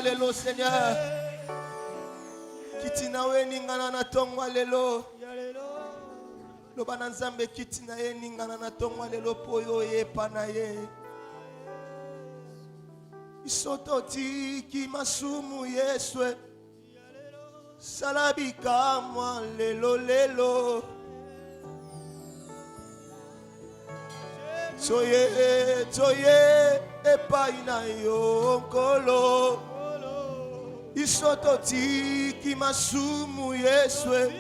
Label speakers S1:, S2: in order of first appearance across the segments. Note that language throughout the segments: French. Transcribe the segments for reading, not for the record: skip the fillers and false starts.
S1: Lelo Seigneur, kiti nawe ningana na tongwa lelo, loba na nzambe kiti na ye ningana na tongwa lelo poyo yepa na ye. Isoto tiki masumu Yeswe, salabika mwa lelo lelo. Toye epa ina yo nkolo. Isoto tiki masumu Yeswe,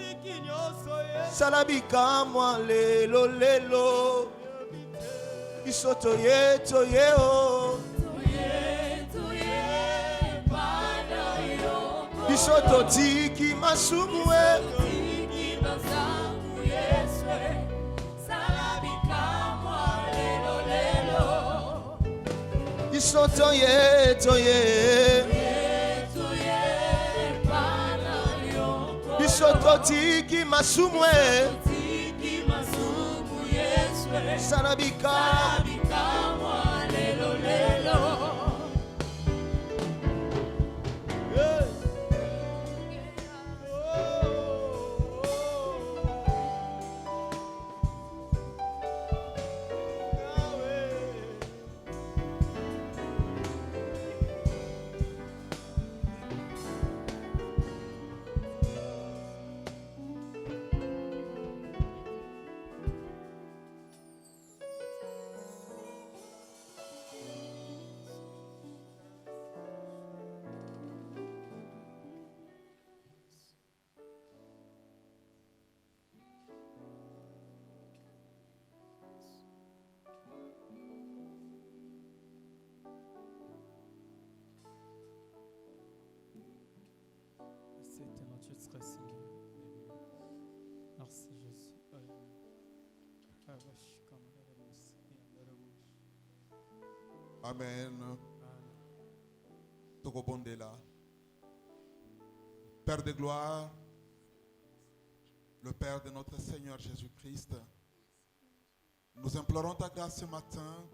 S1: salabika mwa lelo lelo. Isoto ye toye o, isoto tiki masumu Yeswe, salabika mwa lelo lelo. Isoto ye toye. Isoto tiki masumwe, salabika mwa lelo lelo.
S2: Merci Jésus.
S3: Amen. Tokobondela. Père de gloire, le Père de notre Seigneur Jésus-Christ, nous implorons ta grâce ce matin.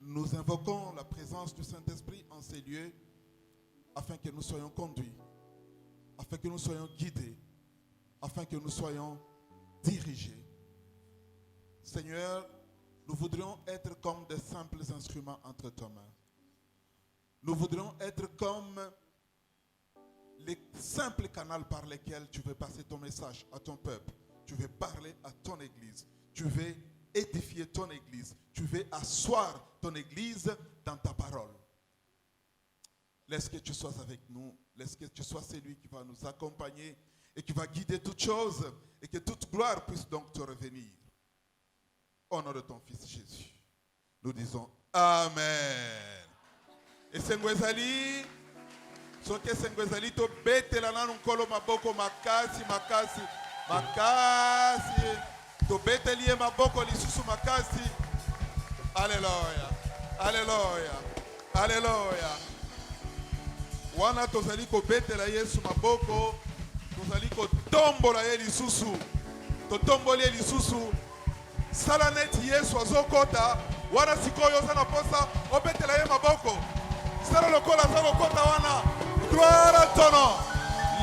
S3: Nous invoquons la présence du Saint-Esprit en ces lieux afin que nous soyons conduits, afin que nous soyons guidés, afin que nous soyons dirigés. Seigneur, nous voudrions être comme des simples instruments entre tes mains. Nous voudrions être comme les simples canaux par lesquels tu veux passer ton message à ton peuple. Tu veux parler à ton église. Tu veux édifier ton église. Tu veux asseoir ton église dans ta parole. Laisse que tu sois avec nous. Laisse que tu sois celui qui va nous accompagner et qui va guider toutes choses et que toute gloire puisse donc te revenir. Au nom de ton Fils Jésus, nous disons Amen. Et Sengwezali, Soke Sengwezali, to bete la nanu kolo maboko makasi, makasi, makasi. makasi. Tobeteli ye maboko lisusu makasi. Alléluia. Alléluia. Alléluia. Wana tozali kobetela Yesu maboko. Tozali kotombola ye lisusu. Totomboli ye lisusu. Sala neti Yesu azokota. Wana sikoyo oza na posa obetela ye maboko. Sala lokola aza lokota wana. Gloire à ton nom.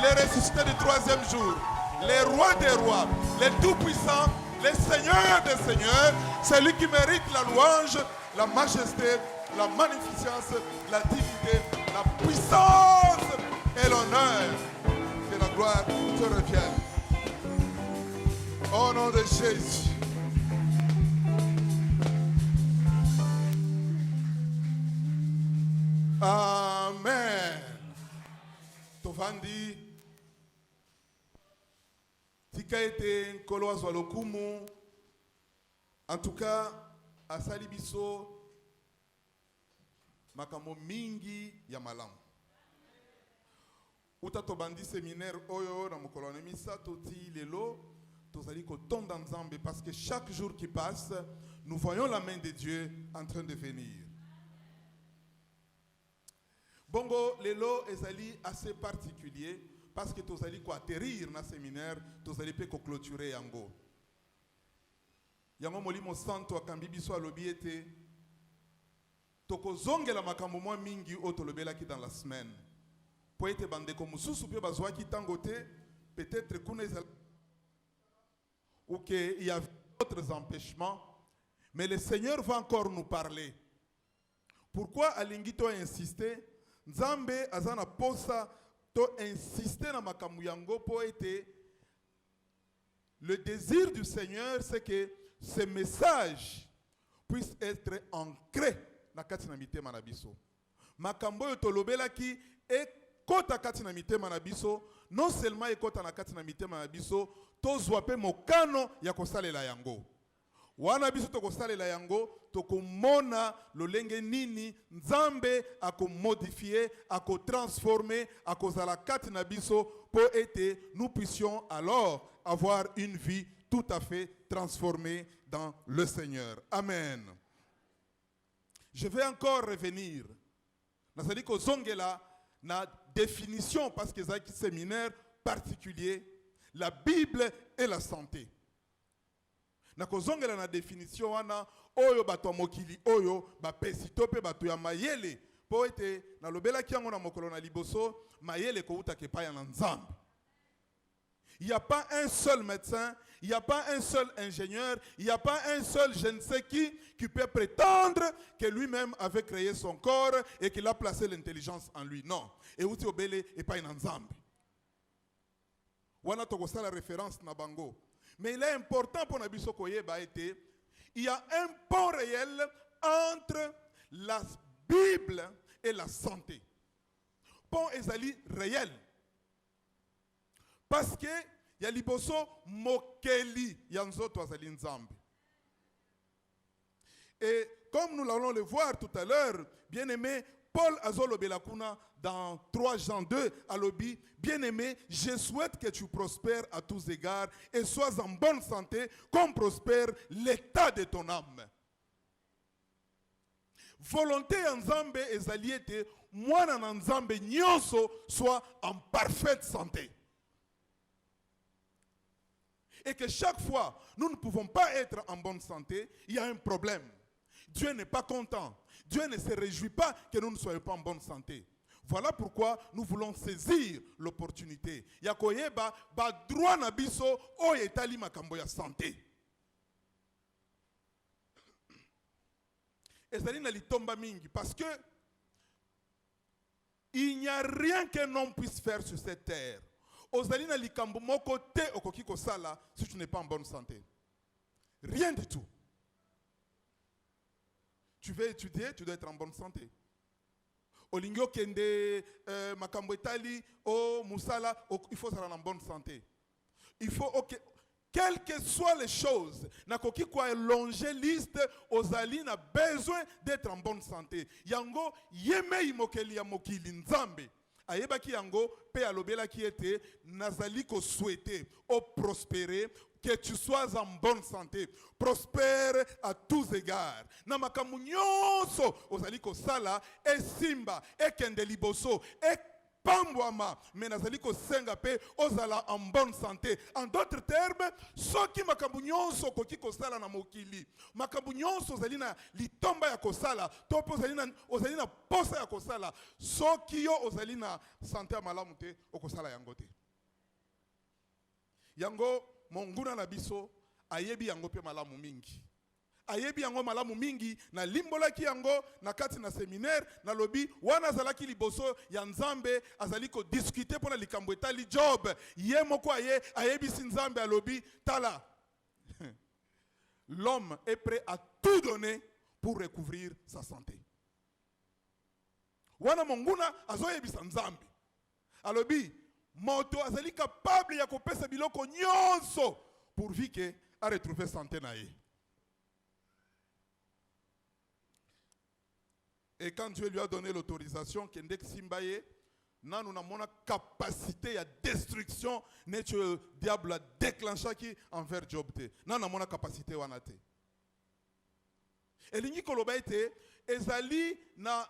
S3: Le ressuscité du troisième jour. Les rois des rois. Les tout-puissants. Les seigneurs des seigneurs. C'est lui qui mérite la louange, la majesté, la magnificence, la dignité, la puissance et l'honneur. Que la gloire te revienne. Au nom de Jésus. Amen. Tovandi tika ete nkolo azwa lokumu. En tout cas, asali biso makambo mingi ya malamu. Uta tobandi séminaire oyo na mokolo na misato ti lelo tozali kotonda Nzambe parce que chaque jour qui passe, nous voyons la main de Dieu en train de venir. Bongo lelo ezali assez particulier parce que tozali ko atterrir na séminaire, tozali pe ko clôturer yango. Yango molimo santo akambi biso alobi ete tokozongela makambo mwa mingi o tolobelaki dans la semaine. Po ete bandeko mususu pe bazwaki tango te, peut-être kuna ezali ou qu'il y a d'autres empêchements, mais le Seigneur va encore nous parler. Pourquoi alingi to insister? Nzambe azana posa to insister na makambo yango po ete le désir du Seigneur c'est que ce message puisse être ancré na kati na mitema na biso. Makambo yo tolobelaki e kota kati na mitema na biso, non seulement e kota na kati na mitema na biso, tozwa pe mokano ya kosalela yango. Wana biso tokosalela yango, tokomona lolenge nini Nzambe ako modifier, ako transformer, ako zala kati na biso po ete nous puissions alors avoir une vie tout à fait transformée dans le Seigneur. Amen. Je vais encore revenir. Nazali ko zongela na définition parce que c'est un séminaire particulier, la Bible et la santé. Na ko zongela na définition wana oyo bato mokili oyo ba pesito pe bato ya mayele po ete na lobela kiango na mokolo na liboso mayele ko uta ke pa ya Nzambe. Il n'y a pas un seul médecin, il n'y a pas un seul ingénieur, il n'y a pas un seul je ne sais qui peut prétendre que lui-même avait créé son corps et qu'il a placé l'intelligence en lui. Non. Et uti obele et pas un Nzambe. Wana tokosa la référence na bango. Mais il est important pour Nabiso Koyeba été, il y a un pont réel entre la Bible et la santé. Pont ezali réel. Parce que il y a liboso mokeli yanzoto azali Nzambe. Et comme nous allons le voir tout à l'heure, bien-aimé, Paul Azolo Belakuna dans 3 Jean 2 à l'obi, bien-aimé, je souhaite que tu prospères à tous égards et sois en bonne santé comme prospère l'état de ton âme. Volonté Nzambe ezali ete mwana na Nzambe nyonso soit en parfaite santé. Et que chaque fois, nous ne pouvons pas être en bonne santé, il y a un problème. Dieu n'est pas content. Dieu ne se réjouit pas que nous ne soyons pas en bonne santé. Voilà pourquoi nous voulons saisir l'opportunité. Yakoyeba ba droit na biso o etali makambo ya santé. Ezali na litomba mingi parce que il n'y a rien qu'un homme puisse faire sur cette terre. Ozali na likambo moko te okoki kosala si tu n'es pas en bonne santé. Rien du tout. Tu veux étudier, tu dois être en bonne santé. Olingyo kende makambo etali o musala, il faut être en bonne santé. Il faut quelles que soient les choses, nakoki kwa longer liste ozali na besoin d'être en bonne santé. Yango yeme imokeli ya mokili Nzambe. Ayeba ki yango pe alobela ki ete nazali ko souhaiter o prospérer que tu sois en bonne santé, prospère à tous égards. Na makambo nyonso ozali kosala esimba ekende liboso pambwama, mais nazali kosenga pe ozala en bonne santé. En d'autres termes, soki makambo nyonso koki kosala na mokili, makambo nyonso ozali na litomba ya kosala, to pe ozali na posa ya kosala, soki yo ozali na santé ya malamu te, okosala yango te. Yango monguna na biso ayebi yango pe malamu mingi. Ayebi yango malamu mingi na limbolaki yango na kati na séminaire na lobi wana azalaki liboso ya Nzambe azali ko discuter pona likambo etali Job ye moko ayebi si Nzambe alobi tala l'homme est prêt à tout donner pour recouvrir sa santé. Wana monguna azoyebisa Nzambe alobi moto azali capable ya kopesa biloko nyonso pourvu que a retrouver santé na ye. Et quand Dieu lui a donné l'autorisation, Kendek Simbaye, nous avons une capacité de destruction, le diable a déclenché envers Job. Nous avons une capacité de destruction. Et l'Ingi Kolobaïte, ezali na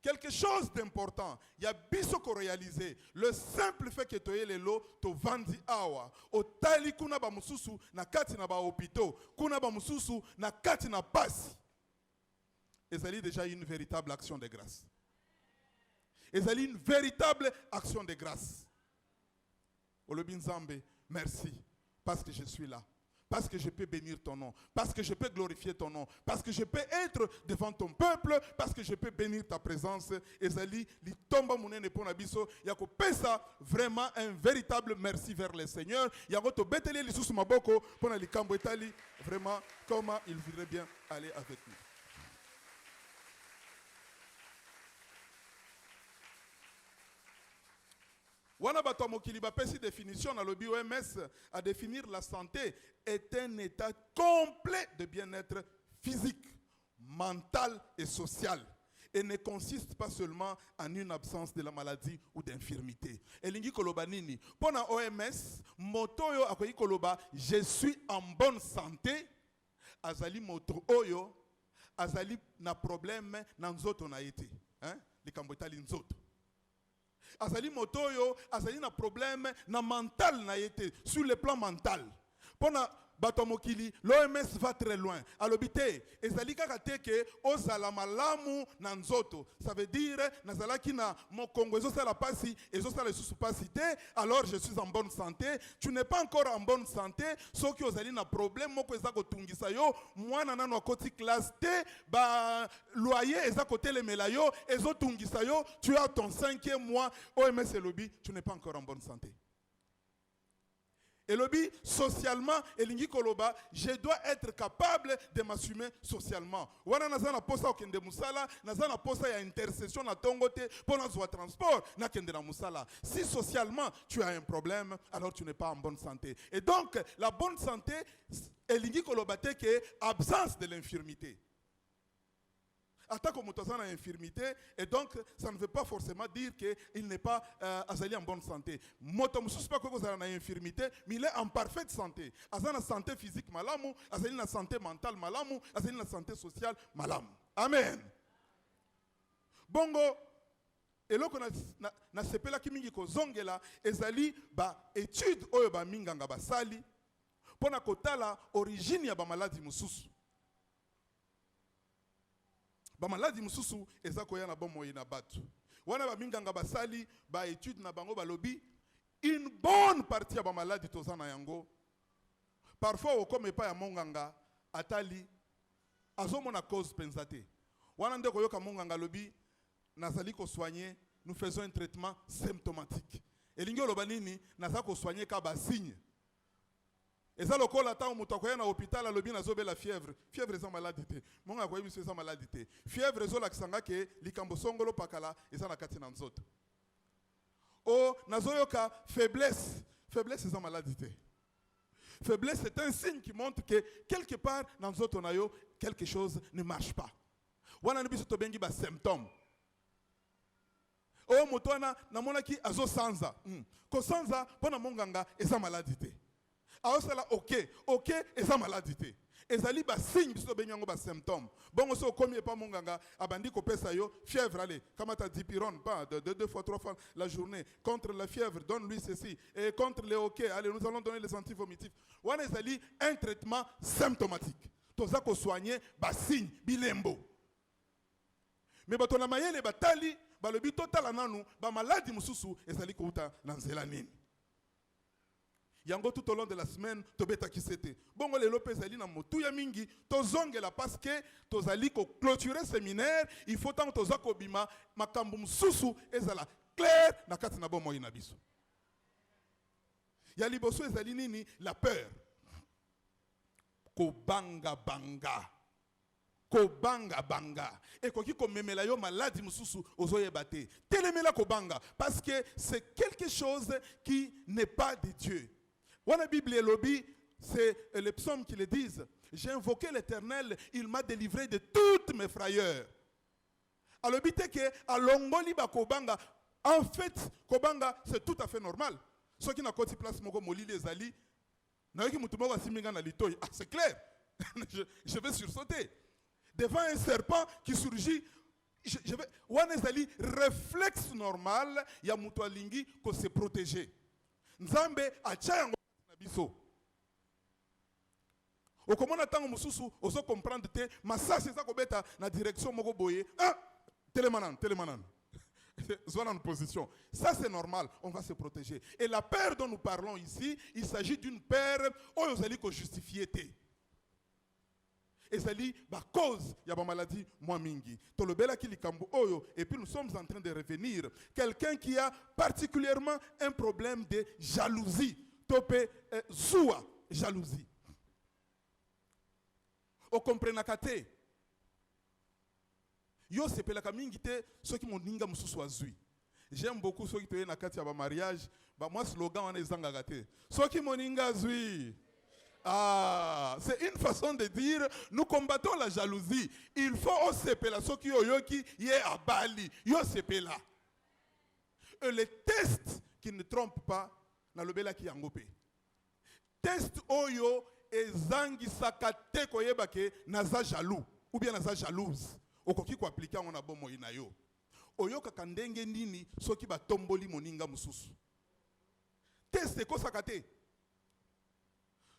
S3: quelque chose d'important. Il y a biso ko réalisé. Le simple fait que tu aies les lots, tu vandi awa. O tali kuna ba mususu na kati na ba hôpitaux, kuna ba mususu na kati na pasi. Ezali déjà une véritable action de grâce. Ezali une véritable action de grâce. Olobi Nzambe, merci parce que je suis là. Parce que je peux bénir ton nom. Parce que je peux glorifier ton nom. Parce que je peux être devant ton peuple. Parce que je peux bénir ta présence. Ezali, li tomba munene pona biso. Yako pesa vraiment un véritable merci vers le Seigneur. Yako to beteli li susu maboko pona li kambo etali. Vraiment, comment il voudrait bien aller avec nous. Wana bato mokili bapesi définition na lobi OMS à définir la santé est un état complet de bien-être physique, mental et social et ne consiste pas seulement en une absence de la maladie ou d'infirmité. Elingi koloba nini pona OMS moto yo akoyi koloba je suis en bonne santé azali moto oyo azali na problème na nzoto na yete hein likambo etali nzoto. Azali motoyo, azali na problème na mental na yete, sur le plan mental. Pona batomokili, l'OMS va très loin. Alobite, ezali kaka teke ozala malamu na nzoto. Ça veut dire nazalaki na mokongo ezosala pasi, ezosala susu pasi te, alors je suis en bonne santé. Tu n'es pas encore en bonne santé, soki ozali na problème moko ezako tungisa yo, mwana nano akoti classe te, ba loyer ezako telemela yo, ezotungisa yo, tu as ton 5e mois, OMS elobi, tu n'es pas encore en bonne santé. Et lobby, socialement, elingi koloba, je dois être capable de m'assumer socialement. Wana nazana posa okende musala, nazana posa ya intercession na tongote pour na transport na kende na musala. Si socialement tu as un problème, alors tu n'es pas en bonne santé. Et donc la bonne santé, elingi koloba te que absence de l'infirmité. Attaque comme une infirmité, et donc ça ne veut pas forcément dire qu'il n'est pas en bonne santé. Moto mususu pas que vous avez une infirmité, mais il est en parfaite santé. Azana na santé physique malamu, azali na santé mentale malamu, azali na santé sociale malamu. Amen. Bongo eloko na sepela ki mingi ko zongela ezali ba étude oyo ba minganga basali pona kotala origine ya ba maladie mususu. Ba maladi mususu eza koya na bomo ina batu. Wana ba minganga basali ba étude na bango balobi une bonne partie ya ba maladi tozana yango. Parfois okome pa ya monganga atali azomona cause pensate. Wana ndeko yoka monganga lobi nazali ko soigner, nous faisons un traitement symptomatique. Elingi oloba nini nazali ko soigner ka ba signe. Et ça, le col attend au na hôpital à l'objet nazobe la fièvre. Fièvre est sans maladie. Mon gars, quoi, c'est sans maladie. Fièvre est la kisanga ke likambosongolo pakala et ça na katina nzoto. Oh, nazoyoka faiblesse. Faiblesse est sans maladie. Faiblesse c'est un signe qui montre que quelque part dans nzoto nayo quelque chose ne marche pas. Wana nibiso to bengi ba symptômes. Oh, motwana na monaki azo sanza. Ko sanza pona monganga et sans maladie. aosala ok eza maladie te. Ezali ba signe biso benyango ba symptômes. Bon so komi pa monganga abandi ko pesa yo fièvre allez, kamata dipyrone pas de 2 fois 3 fois la journée contre la fièvre, donne-lui ceci et contre les hoquets, allez nous allons donner les antivomitifs. Wana ezali un traitement symptomatique. Toza ko soigner ba signe bilembo. Mais bato na mayele batali balobi totala nanu ba maladie mususu ezali kouta na nzela nini. Yango tout au long de la semaine tobeta kisete bongo lelo pezali na motu ya mingi tozongela parce que tozali ko clôturer séminaire il faut tant toza ko bima makambu mususu ezala clair na kati na bomo ina biso ya liboso ezali nini la peur ko banga et koki ko memela yo maladie mususu ozoyeba te telemela ko banga parce que c'est quelque chose qui n'est pas de Dieu. La Bible et lobby, c'est les psaumes qui le disent. J'ai invoqué l'Éternel, il m'a délivré de toutes mes frayeurs. Alors, en fait, Kobanga, c'est tout à fait normal. Ceux qui n'ont pas de place, les ali, c'est clair. Je vais sursauter. Devant un serpent qui surgit, je vais. Réflexe normal, il y a Moutoualingi qui se protéger. Nzambe a biso. Okomona tango mususu oso comprendre te massa c'est ça ko beta na direction moko boye. Ah, télémanan. Soit en position. Ça c'est normal, on va se protéger. Et la peur dont nous parlons ici, il s'agit d'une peur oyo zali ko justifier te. Ezali ba cause ya ba maladie moi mingi. Tolobela ki likambo oyo et puis nous sommes en train de revenir quelqu'un qui a particulièrement un problème de jalousie. Topé zoua jalousie. O comprena kate. Yo sepelaka mingi te ceux qui moninga mususu azui. J'aime beaucoup ceux qui te na kati ya ba mariage, ba moi slogan wana ezanga kate. Ceux qui moninga azui. Ah, c'est une façon de dire nous combattons la jalousie. Il faut osepela ceux qui oyoki ye abali, yo sepela. Et les tests qui ne trompent pas na lobela ki yangope. Test oyo ezangisaka te koyeba ke naza jaloux ou bien naza jalouse. Okoki ko appliquer on a bon moyi na yo. Oyoka kandenge nini soki ba tomboli moninga mususu. Test ko sakate.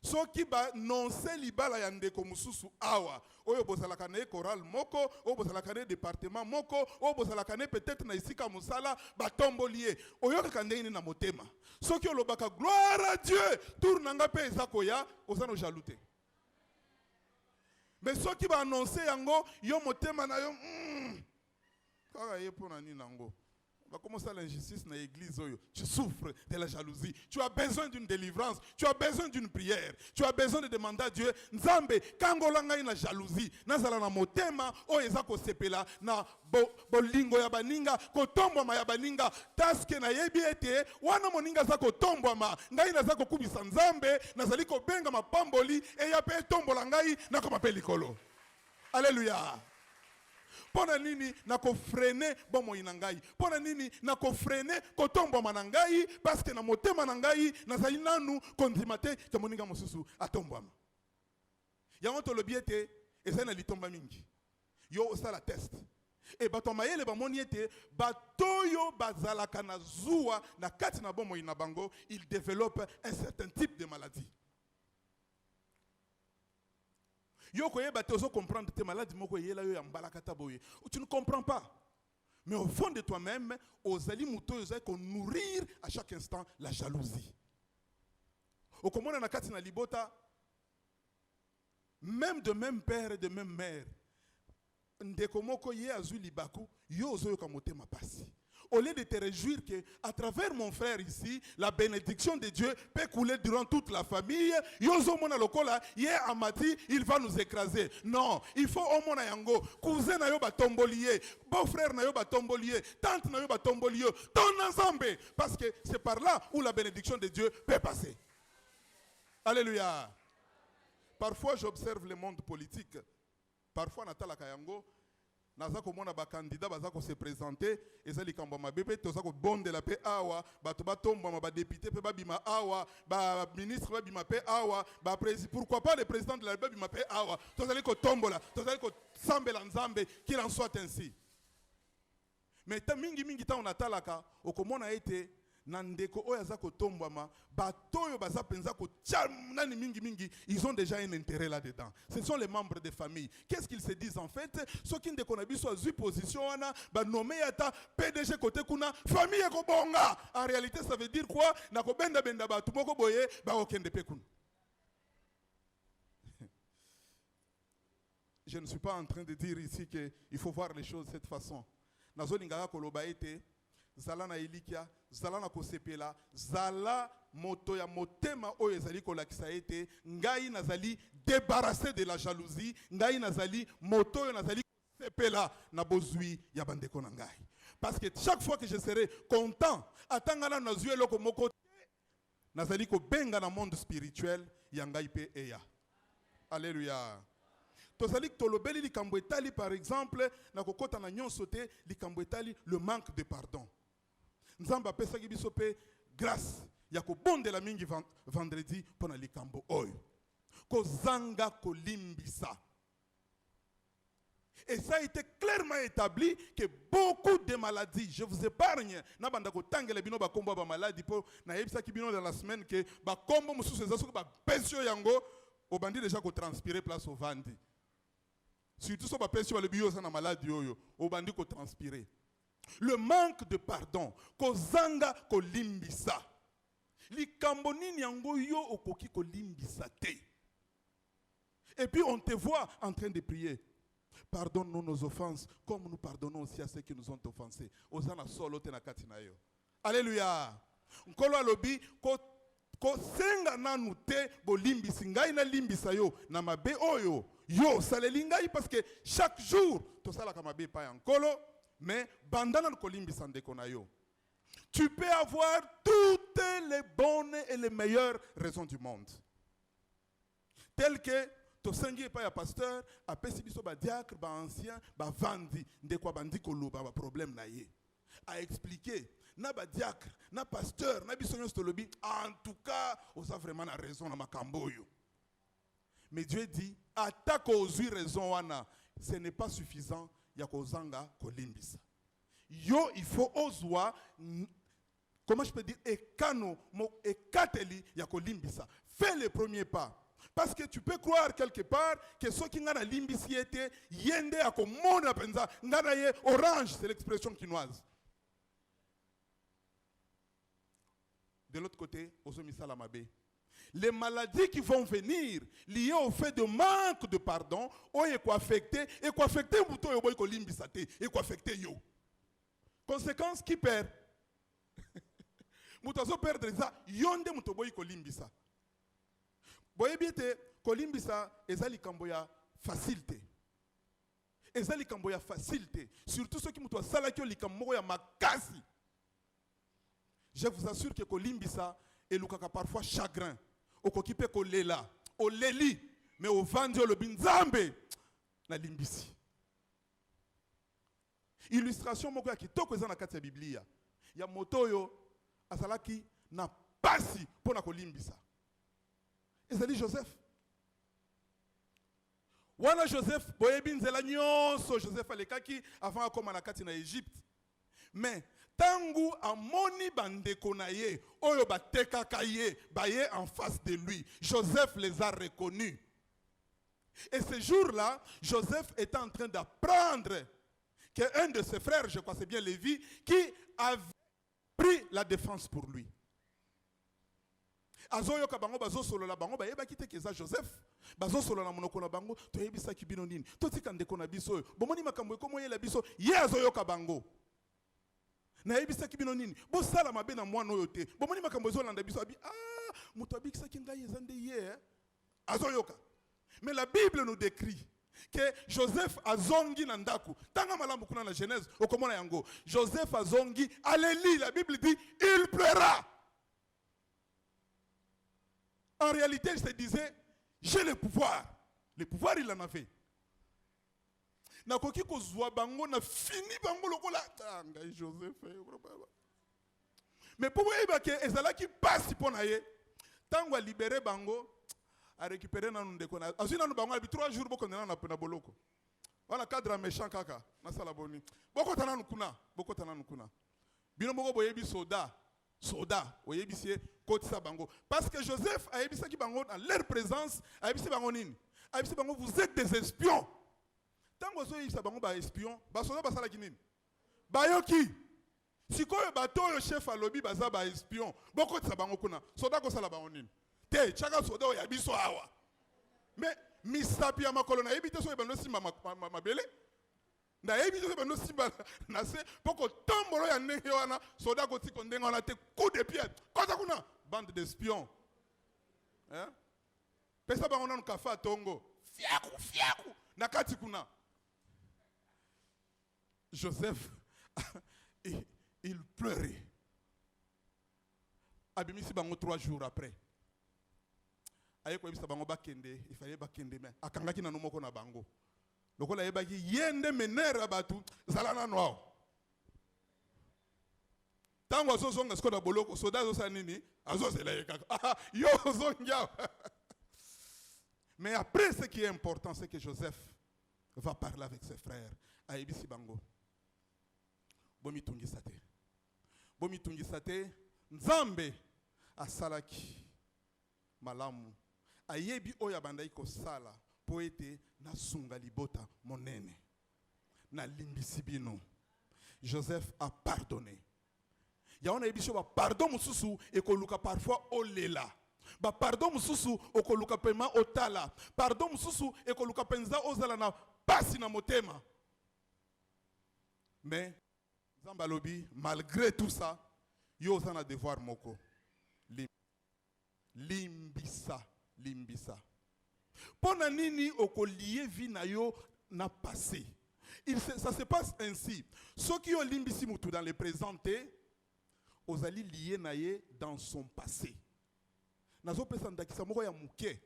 S3: Soki ba nonse libala ya ndeko mususu awa oyo bozalaka na choral moko oyo bozalaka na département moko oyo bozalaka na peut-être na isika musala batombolie oyo kakandeni na motema soki olobaka gloire à Dieu tournanga pe ezakoya ozano jaloute mais soki ba annoncer yango yo motema na yo kaka yepo na nini nango. Comment ça l'injustice dans l'église? Tu souffres de la jalousie. Tu as besoin d'une délivrance. Tu as besoin d'une prière. Tu as besoin de demander à Dieu. Nzambe, kangolanga ina jalousie. Nazala na motema o ezako sepela na bolingo ya baninga ko tombo ma ya baninga taske na yebi ete wana moninga zako tombo ma ngai na zako kubisa Nzambe nazali ko benga mapamboli e ya pe tombo la ngai na ko mapeli kolo. Alléluia. Pona nini na ko freiner bomo inangai. Pona nini na ko freiner ko tombo manangai parce que na motema nangai nazali nanu kondimate ke moninga mosusu atombama. Yango to lobiete ezana litomba mingi. Yo osala test. Et bato mayele ba moniete batoyo bazalaka na zuwa na kati na bomo inabango, il développe un certain type de maladie. Yo koye ba tozo comprendre tes maladies moko yela yo ya mbalakata boye. Tu ne comprends pas. Mais au fond de toi-même, ozali muto ozali ko nourrir à chaque instant la jalousie. Okomona na kati na libota même de même père et de même mère. Ndeko moko ye azui libaku yo ozo yoka motema pasi. Au lieu de te réjouir que à travers mon frère ici, la bénédiction de Dieu peut couler durant toute la famille. Yozo mona lokola, ye amati, il va nous écraser. Non, il faut au mona yango, cousin na yo ba tombolier, beau-frère na yo ba tombolier, tante na yo ba tombolier, ton ensemble, parce que c'est par là où la bénédiction de Dieu peut passer. Alléluia. Parfois j'observe le monde politique. Parfois natala kayango naza komona ba candidat baza ko se présenter eza likambo mabe pe toza ko bondela pe awa bato batombama ba député pe babima awa ba ministre babima pe awa ba président, pourquoi pas le président de la République babima pe awa tozali ko tombola tozali ko sambela nzambe qu'il en soit ainsi. Mais ta mingi ta on atalaka okomona ete nandeko oyo aza kotombama batoyo baza penza ko nani mingi ils ont déjà un intérêt là-dedans. Ce sont les membres de famille. Qu'est-ce qu'ils se disent en fait? Ceux qui ndeko na biso azui position wana ba nommé ata PDG côté kuna famille ko bonga. En réalité ça veut dire quoi? Na ko benda batu moko boye ba okende pe kuna. Je ne suis pas en train de dire ici que il faut voir les choses de cette façon. Nazolinga koloba ete zala na ilikia, zala na kosepela, zala moto ya motema oyo ezali kolakisa ete ngai nazali débarrassé de la jalousie, ngai nazali moto oyo nazali kosepela na bozui ya bandeko na ngai. Parce que chaque fois que je serai content, atangana nazui eloko moko nazali ko benga na monde spirituel ya ngai pe eya. Alléluia. Tozali tolobeli likambo etali par exemple na kokota na nyonso te likambo etali le manque de pardon. Nzamba pesaki biso pe grâce ya kobondela mingi vendredi pona likambo oyo kozanga kolimbisa. Et ça a été clairement établi que beaucoup de maladies, je vous épargne, na banda ko tangela bino ba kombo ba maladie po na yebisa ki bino dans la semaine que ba kombo mususu ezaso ba pension yango obandi déjà ko transpirer place au vandi. Surtout so ba pension le bio ça na maladie oyo obandi ko transpirer. Le manque de pardon, kozanga kolimbisa. Likambo nini yango yo okoki kolimbisa te. Et puis on te voit en train de prier. Pardonne-nous nos offenses comme nous pardonnons aussi à ceux qui nous ont offensés. Osana solo te na kati na yo. Alléluia. Nkolo alobi ko senga nanu te bolimbisi ngai na limbisa yo na mabe oyo. Yo saleli ngai parce que chaque jour to sala ka mabe pa ya nkolo. Mais bandana kolimbisa ndeko na yo. Tu peux avoir toutes les bonnes et les meilleures raisons du monde. Tel que to sengi pa ya pasteur apesi biso ba diacre ba ancien ba vandi ndeko bandi koloba ba problème na ye. A expliquer na ba diacre na pasteur na biso nyonso lobi en tout cas osa vraiment na raison na makambo yo. Mais Dieu dit attaque aux raisons wana ce n'est pas suffisant. Yakozanga kolimbisa. Yo il faut ozwa comment je peux dire ekano mo ekateli ya kolimbisa. Fais le premier pas. Parce que tu peux croire quelque part que ceux qui ngana limbisi ete yende akomona penza ngana ye orange, c'est l'expression quinoise. De l'autre côté, osomisa la mabe. Les maladies qui vont venir liées au fait de manque de pardon ont affecté muto yo boy ko limbisa te et ko affecté yo. Conséquence qui perd. Muto zo perdre ça yonde muto boy ko limbisa. Boye biete ko limbisa ezali kambo ya facilité. Ezali kambo ya facilité, surtout ceux qui muto sala ki likambo ya makasi. Je vous assure que ko limbisa elukaka parfois chagrin. Okokipe kolela, oleli, mais au vandi le binzambe na limbisi. Illustration moko ya kitoko eza na kati ya Biblia. Ya motoyo asalaki na pasi pona kolimbisa. Ezali Joseph. Wana Joseph boyebi nzela nyonso Joseph alekaki avant akoma na kati na Égypte. Mais tangu amoni bandeko na ye oyo batekaka ye baye en face de lui, Joseph les a reconnus. Et ce jour-là, Joseph était en train d'apprendre qu'un de ses frères, je crois c'est bien Lévi, qui avait pris la défense pour lui. Azoyoka bango bazo solo la bango bayeba kite keza Joseph bazo solo na monoko na bango to yebisa kibino nini to tika ndeko na biso bomoni makambo ekomo yela biso ye azoyoka bango. Na yebisa kibino nini bo sala mabe na mwana oyo te bomoni makambo ezolanda biso abi muto abikisa kingai ezande ye azoyoka. Mais la Bible nous décrit que Joseph azongi na ndaku tanga malamu kuna na Genèse okomona yango Joseph azongi aleli, la Bible dit il pleura. En réalité il se disait j'ai le pouvoir il en avait. nakoki kozwa bango na fini bango lokola ngai Joseph. Mais pour moi que ezalaki pasi pona ye tango a libéré bango a récupéré nanu ndeko na azwi nanu bango abi 3 jours boko na boloko wana cadre méchant kaka na sala boni boko tananu kuna bino moko boyebi soda oyebi sie kotisa bango parce que Joseph a yebisaki bango dans leur présence a yebisi bango nini a yebisi bango vous êtes des espions tango so yebisa bango ba espion ba soda ba sala kinini bayoki sikoyo bato oyo chef alobi baza ba espion bokotisa bango kuna soda ko sala bango nini te chaka soda oyo biso awa mais misapi ya makolo na yebi te so ebando simba mabele na yebi te so ebando simba na se poko tombolo ya ndenge wana soda ko tiko ndenge wana te coup de pied kota kuna bande d'espions hein pesa bango nanu kafa tongo fiaku na kati kuna Joseph il pleurait. Abimisi bango 3 jours après. Ayeko ebisa bango bakende, il fallait bakende mais akangaki na nomoko na bango. Lokola yebaki yende menera batu zalana noa. Tango azozonga skoda boloko soda zo sanini azozela yekaka. Yo zongia. Mais après ce qui est important c'est que Joseph va parler avec ses frères. Ayebisi bango. Bomi tungisa te Nzambe asalaki malamu ayebi oya bandai ko sala poete na sunga libota monene na limbisi bino. Joseph a pardonné. Yaona ebiso ba pardon mususu ekoluka parfois olela. Ba pardon mususu okoluka pema otala. Pardon mususu ekoluka penza ozala na pasi na motema. Mais Zambalobi, malgré tout ça, yo osana devoir moko. Limbisa. Pona nini okolié vi na yo na passé. Ça se passe ainsi. Ceux qui ont limbisi mutu dans le présenté, osali lié na ye dans son passé. Nazo pesa ndakisa moko ya muke.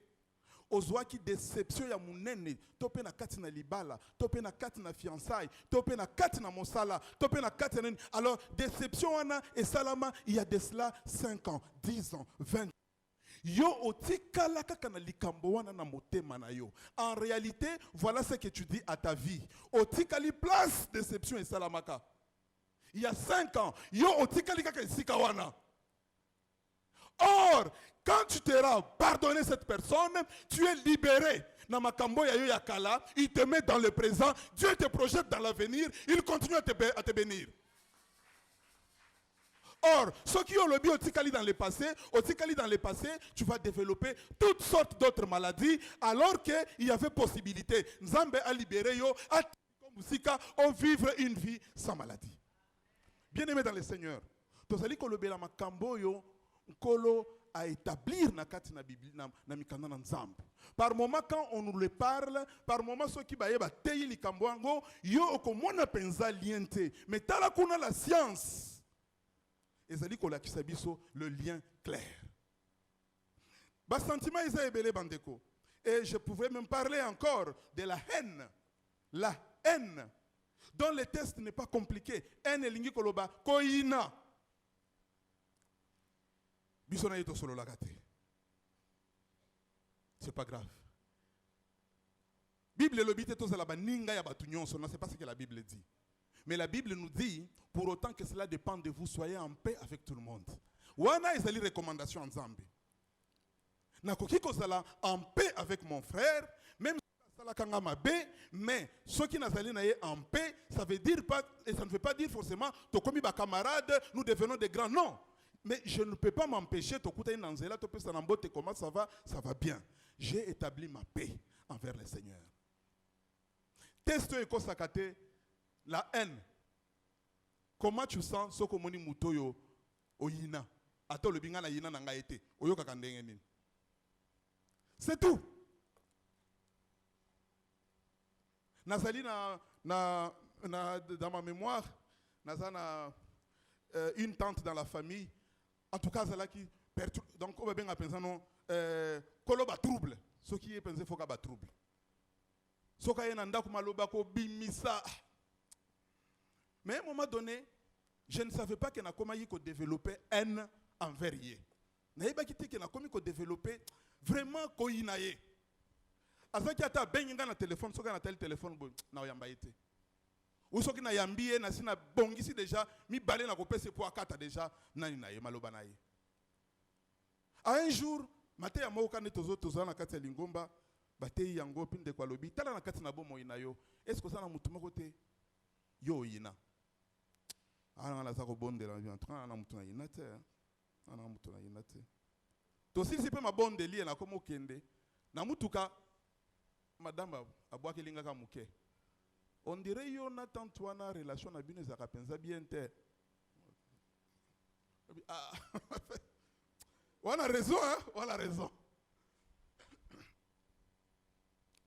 S3: Ozwaki déception ya munene tope na kati na libala tope na kati na fiançailles tope na kati na mosala tope na kati na alors déception wana et salama il y a de cela 5 ans 10 ans 20 ans yo otikala kaka na likambo wana na motema na yo en réalité voilà ce que tu dis à ta vie otikali place déception et salamaka il y a 5 ans yo otikali kaka esika wana. Or, quand tu t'auras pardonné cette personne, tu es libéré. Namakambo ya yo yakala, il te met dans le présent, Dieu te projette dans l'avenir, il continue à te bénir. Or, ceux qui ont le bio otikali dans le passé, tu vas développer toutes sortes d'autres maladies, alors qu'il y avait possibilité. Nzambe a libéré yo, a vivre une vie sans maladie. Bien-aimé dans le Seigneur, tozali kolobela makambo yo Nkolo à établir na kati na Bible na mikanda na Nzambe. Par moment quand on nous le parle, par moment ceux qui baye ba teyi likambo yango yo okomona penza liente. Mais tala kuna la science. Ezali kolakisa biso le lien clair. Ba sentiment isa ebele bandeko. Et je pouvais même parler encore de la haine. La haine dont le test n'est pas compliqué. Haine elingi koloba koina. C'est pas grave. Bible le bite to la baninga ya batunyon so non c'est pas ce que la Bible dit. Mais la Bible nous dit pour autant que cela dépend de vous soyez en paix avec tout le monde. Wana ezali recommandation en Zambie. Nakoki ko sala en paix avec mon frère même sala kanga mabe mais ceux qui nazali na en paix ça veut dire pas et ça ne veut pas dire forcément to komi ba camarades nous devenons des grands non. Mais je ne peux pas m'empêcher, comment ça va bien. J'ai établi ma paix envers le Seigneur. Teste et kosakate la haine. Comment tu sens ce que moni mutoyo oyina? Ato le binga na yina nanga ete. Oyo kakandenge nini. C'est tout. Nazali dans ma mémoire, nazana une tante dans la famille. En tout cas, c'est là qui perturbe. Donc, on va bien appeler ça non. Kolo ba trouble. Ce qui est pensé, faut qu'il y ait trouble. Soka ye nanda kumaloba ko bimisa. Mais à un moment donné, je ne savais pas qu'il y a comment développer haine envers yé. Je ne savais pas qu'il y a comment développer vraiment koinaye. Azaki ata benga na téléphone, soka na tel téléphone na yamba été. Ou soki na yambiye na sina bongisi déjà mi balé na kopese po akata déjà nani na ye maloba na ye. À un jour, maté ya moka ne tozo na kati ya lingomba, batei yango pinde kwa lobi, tala na kati na bomo ina yo. Est-ce que ça na mutu moko te yo ina? Ana la zako bonde la bien train ana mutu na ina te. Ana mutu na ina te. To si pe ma bonde li na komo kende. Na mutuka madame abwa kelinga ka muke. On dirait yo na tantuana relation na bino za kapenza bien te. Ah. On a raison, hein? On a raison.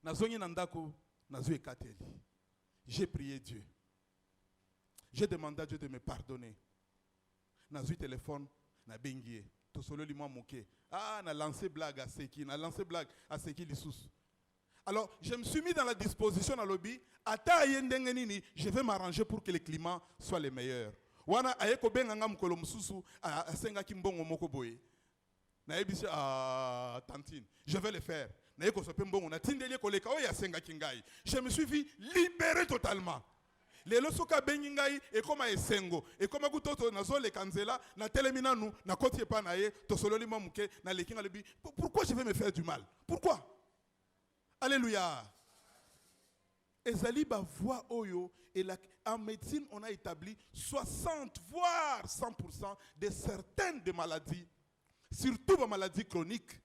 S3: Nazongi nandako, nazwe kateli. J'ai prié Dieu. J'ai demandé à Dieu de me pardonner. Nazwe téléphone, na bengie. To solo li moi moke. Ah, na lancé blague à Seki, na lancé blague à Seki Lissous. Alors, je me suis mis dans la disposition à lobby. Ata yendengenini, je vais m'arranger pour que le climat soit le meilleur. Wana ayeko benganga mukolo mususu a senga kimbongo moko boye. Na ebisi tantine, je vais le faire. Na yeko sope mbongo na tindeli koleka o ya senga kingai. Je me suis vu libéré totalement. Lelo soka bengi ngai e koma esengo e koma kutoto nazo le kanzela na telemina nu na koti epa na ye to sololi mamuke na lekinga lebi. Pourquoi je vais me faire du mal? Pourquoi? Alléluia. Ezali ba voix oyo et en médecine on a établi 60 voire 100% de certaines des maladies, surtout les maladies chroniques.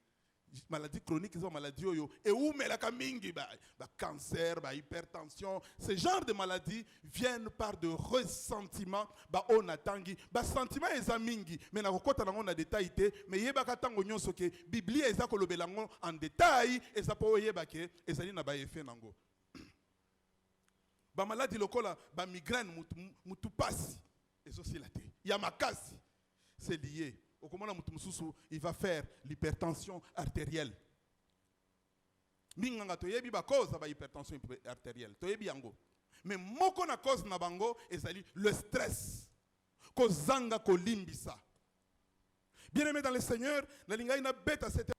S3: Maladies chroniques, c'est maladies oyo et où mais la kamingi ba cancer, ba hypertension, ce genre de maladies viennent par de ressentiments ba onatangi, ba sentiment ezamingi mais na kokota nango na détail te mais yeba katango nyonso ke Biblia eza kolobela ngo en détail eza po yeba ke ezali na ba effet nango. Ba maladie lokola ba migraine mutu pasi ezosi la te. Ya makasi c'est lié. Au commandant Mutumsusu, il va faire l'hypertension artérielle. Minganga toyebi ba cause ba hypertension artérielle. Toyebi yango. Mais moko na cause na bango ezali le stress. Kozanga kolimbisa. Bien-aimé dans le Seigneur, na linga ina beta cette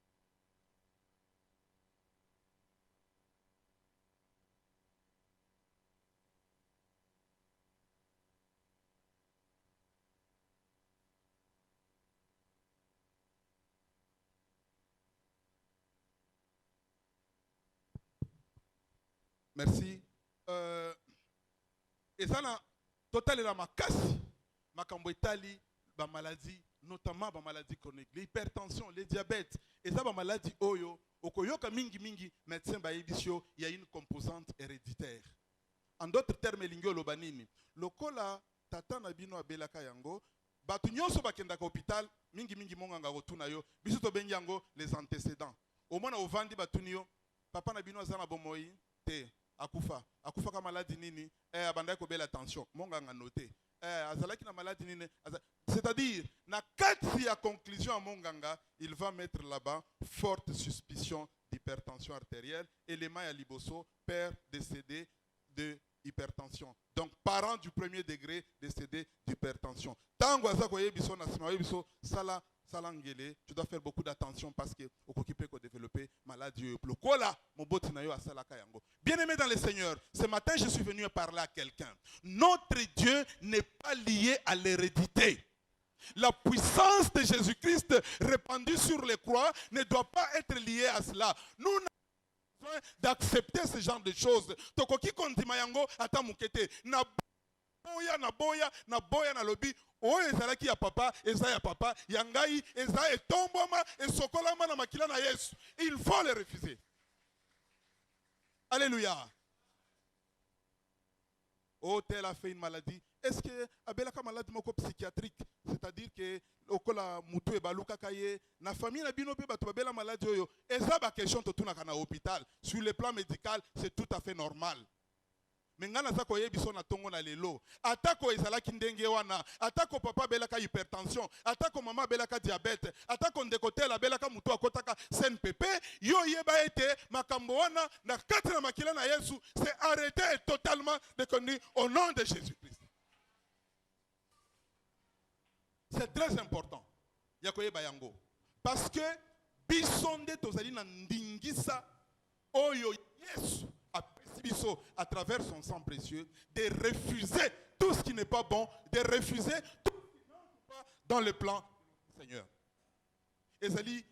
S3: Merci. Et ça, total la makasi, makambo etali, ba maladie, notamment ba maladie chronique, l'hypertension, le diabète, et ça ba maladie oyo, okoyoka mingi mingi, médecin ba ebisio, il y a une composante héréditaire. En d'autres termes, lingyo lobanini, lokola tata na bino abelaka yango, batu nyonso bakenda ka hôpital, mingi mingi monganga rotuna yo, biso to bengi yango les antécédents. Au moins na ovandi batuniyo, papa na bino azana bomoi, te. Akufa ka maladie nini abanda ko bela tension monganga noté azalaki na maladie nini c'est-à-dire na kati ya conclusion monganga il va mettre là-bas forte suspicion d'hypertension artérielle élément ya liboso père décédé de hypertension donc parent du premier degré décédé d'hypertension tango azako yebiso na sima yebiso sala salangele, tu dois faire beaucoup d'attention parce que au occupé qu'on développer maladie bien-aimé dans le Seigneur, ce matin je suis venu parler à quelqu'un. Notre Dieu n'est pas lié à l'hérédité. La puissance de Jésus-Christ répandue sur les croix ne doit pas être liée à cela. Nous avons besoin d'accepter ce genre de choses. Tokoki kondima yango ata mukete na boya na lobi. Oh, ezalaki ya papa, eza ya papa, yangai, eza etomboma, esokolama na makila na Yesu. Il faut le refuser. Alléluia. Oh, tel a fait une maladie. Est-ce que abelaka maladie moko psychiatrique, c'est-à-dire que okola mutu e baluka kaye na famille na bino pe batu babela maladie oyo, eza ba question to tunaka na hôpital. Sur le plan médical, c'est tout à fait normal. Mengana zako yebiso na tongo na lelo. Atako ezalaki ndenge wana. Atako papa belaka hypertension. Atako mama belaka diabète. Atako ndekotela belaka mutu akotaka CNPP. Yo yeba ete makambo wana na kati na makila na Yesu. C'est arrêté et totalement déconnu au nom de Jésus-Christ. C'est très important. Yakoye bayango. Parce que bisonde tozali na ndingisa oyo Yesu à travers son sang précieux, de refuser tout ce qui n'est pas bon, de refuser tout ce qui n'entre pas dans le plan du Seigneur. Et ça dit,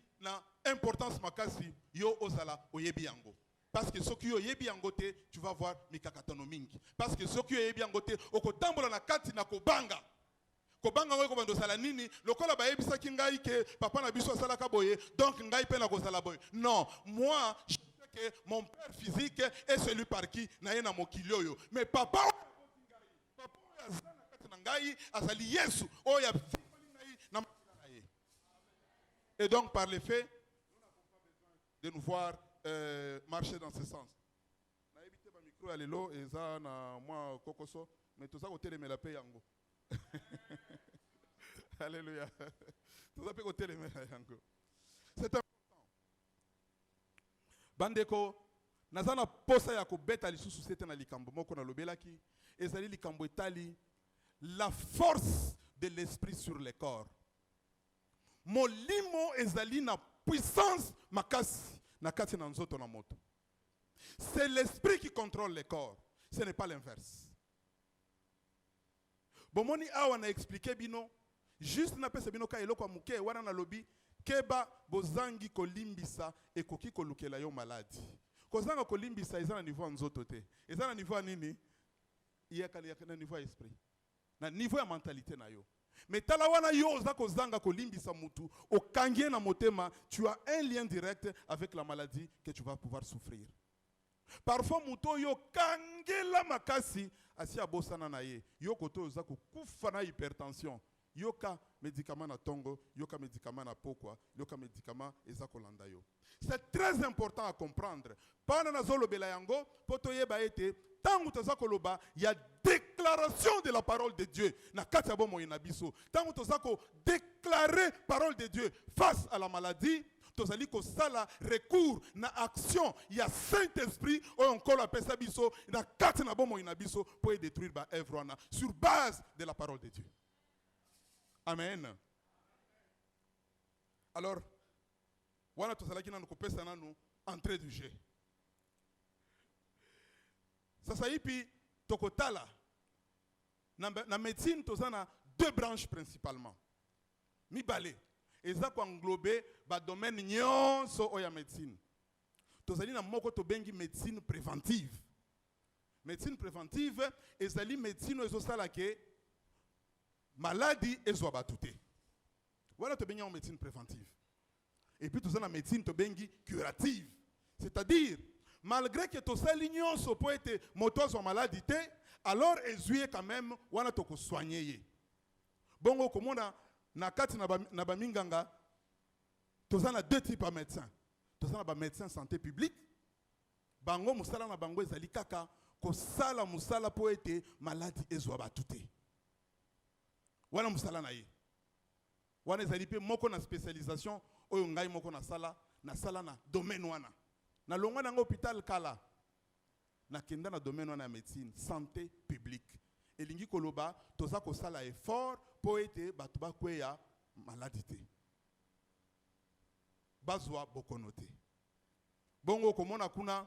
S3: l'importance makasi, yo ozala oyebi yango. Parce que ce qui yo yebi yango te, tu vas voir mikakatano mingi. Parce que ce qui yo yebi yango te, okotambola na kati na kobanga. Kobanga ngo kobando sala nini, lokola ba yebisa ki ngai ke papa na biso sala ka boye, donc ngai pe na ko sala boye. Non, moi que mon père physique est celui par qui naye na mokili yo. Mais papa azali Yesu oya na ngai. Et donc par les faits, nous n'avons pas besoin de nous voir marcher dans ce sens. Na ebité ba micro ya lelo eza na moi kokoso, mais tout ça côté les mela pe yango. Alléluia. Tout ça pe côté les mela yango. C'est bandeko nazana posa ya kobeta lisusu sete na likambo moko na lobelaki ezali likambo etali la force de l'esprit sur le corps. Molimo ezali na puissance makasi na kati na nzoto na moto. C'est l'esprit qui contrôle le corps, ce n'est pas l'inverse. Bomoni awa na expliquer bino juste na pesa bino ka eloko muke wana na lobi keba bozangi kolimbisa ekoki kolukela yo maladi. Kozanga kolimbisa eza na niveau nzoto te. Eza na niveau nini? Iyaka na niveau esprit. Na niveau ya mentalité na yo. Mais tala wana yo za kozanga kolimbisa mutu okangie na motema, tu as un lien direct avec la maladie que tu vas pouvoir souffrir. Parfois muto yo kangela makasi asia bosana na ye. Yo koto za kufa na hypertension. Yoka médicament na tongo, yoka médicament na pokwa, yoka médicament ezakolanda yo. C'est très important à comprendre. Pana na zolo belayango, poto yeba ete, tangu tozakoloba, il y a déclaration de la parole de Dieu. Na katabo mo inabiso. Tangu tozako déclarer parole de Dieu face à la maladie, tozali ko sala recours na action, il y a Saint-Esprit ou encore la pesa biso, na kati na bomo inabiso pour détruire ba œuvre sur base de la parole de Dieu. Amen. Alors, wana tozalaki na kopesa nanu entrée du jeu. Sasa hipi tokotala na médecine tozana deux branches principalement. Mibale eza ko englober ba domaine nyonso oya médecine. Tozali na moko to bengi médecine préventive. Médecine préventive ezali médecine ezosala ke maladie ezwa batute. Voilà to bengi en médecine préventive. Et puis tout ça la médecine to bengi curative. C'est-à-dire malgré que to sali nyonso po ete moto zo maladie te, alors ezuye quand même wana to ko soigner ye. Bongo komona na kati na ba minganga to za na deux types de médecins. To za na ba médecin santé publique. Bango musala na bango ezali kaka ko sala musala po ete maladie ezwa batute. Wana musala na ye. Wana ezali pe moko na spécialisation oyo ngai moko na sala na domaine wana. Na longwa na hôpital kala. Na kenda na domaine wana ya médecine, santé publique. Elingi koloba toza ko sala effort po ete batu ba kweya maladie te. Bazwa bokonote. Bongo komona kuna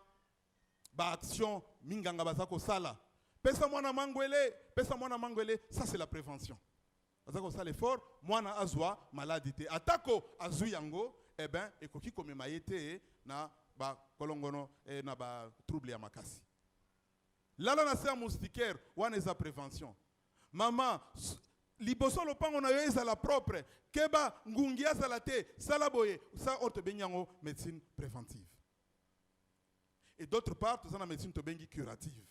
S3: ba action minganga baza ko sala. Pesa mwana mangwele, ça c'est la prévention. Azako sala effort, mwana azwa maladie te. Atako azu yango, eh ben ekoki komema yete na ba kolongono na ba trouble ya makasi. Lala na ser moustiquaire, wana eza prévention. Maman, liboso lopango na yo ezala propre, keba ngungi azala te, sala boye, ça orte benyango médecine préventive. Et d'autre part, tout ça na médecine to bengi curative.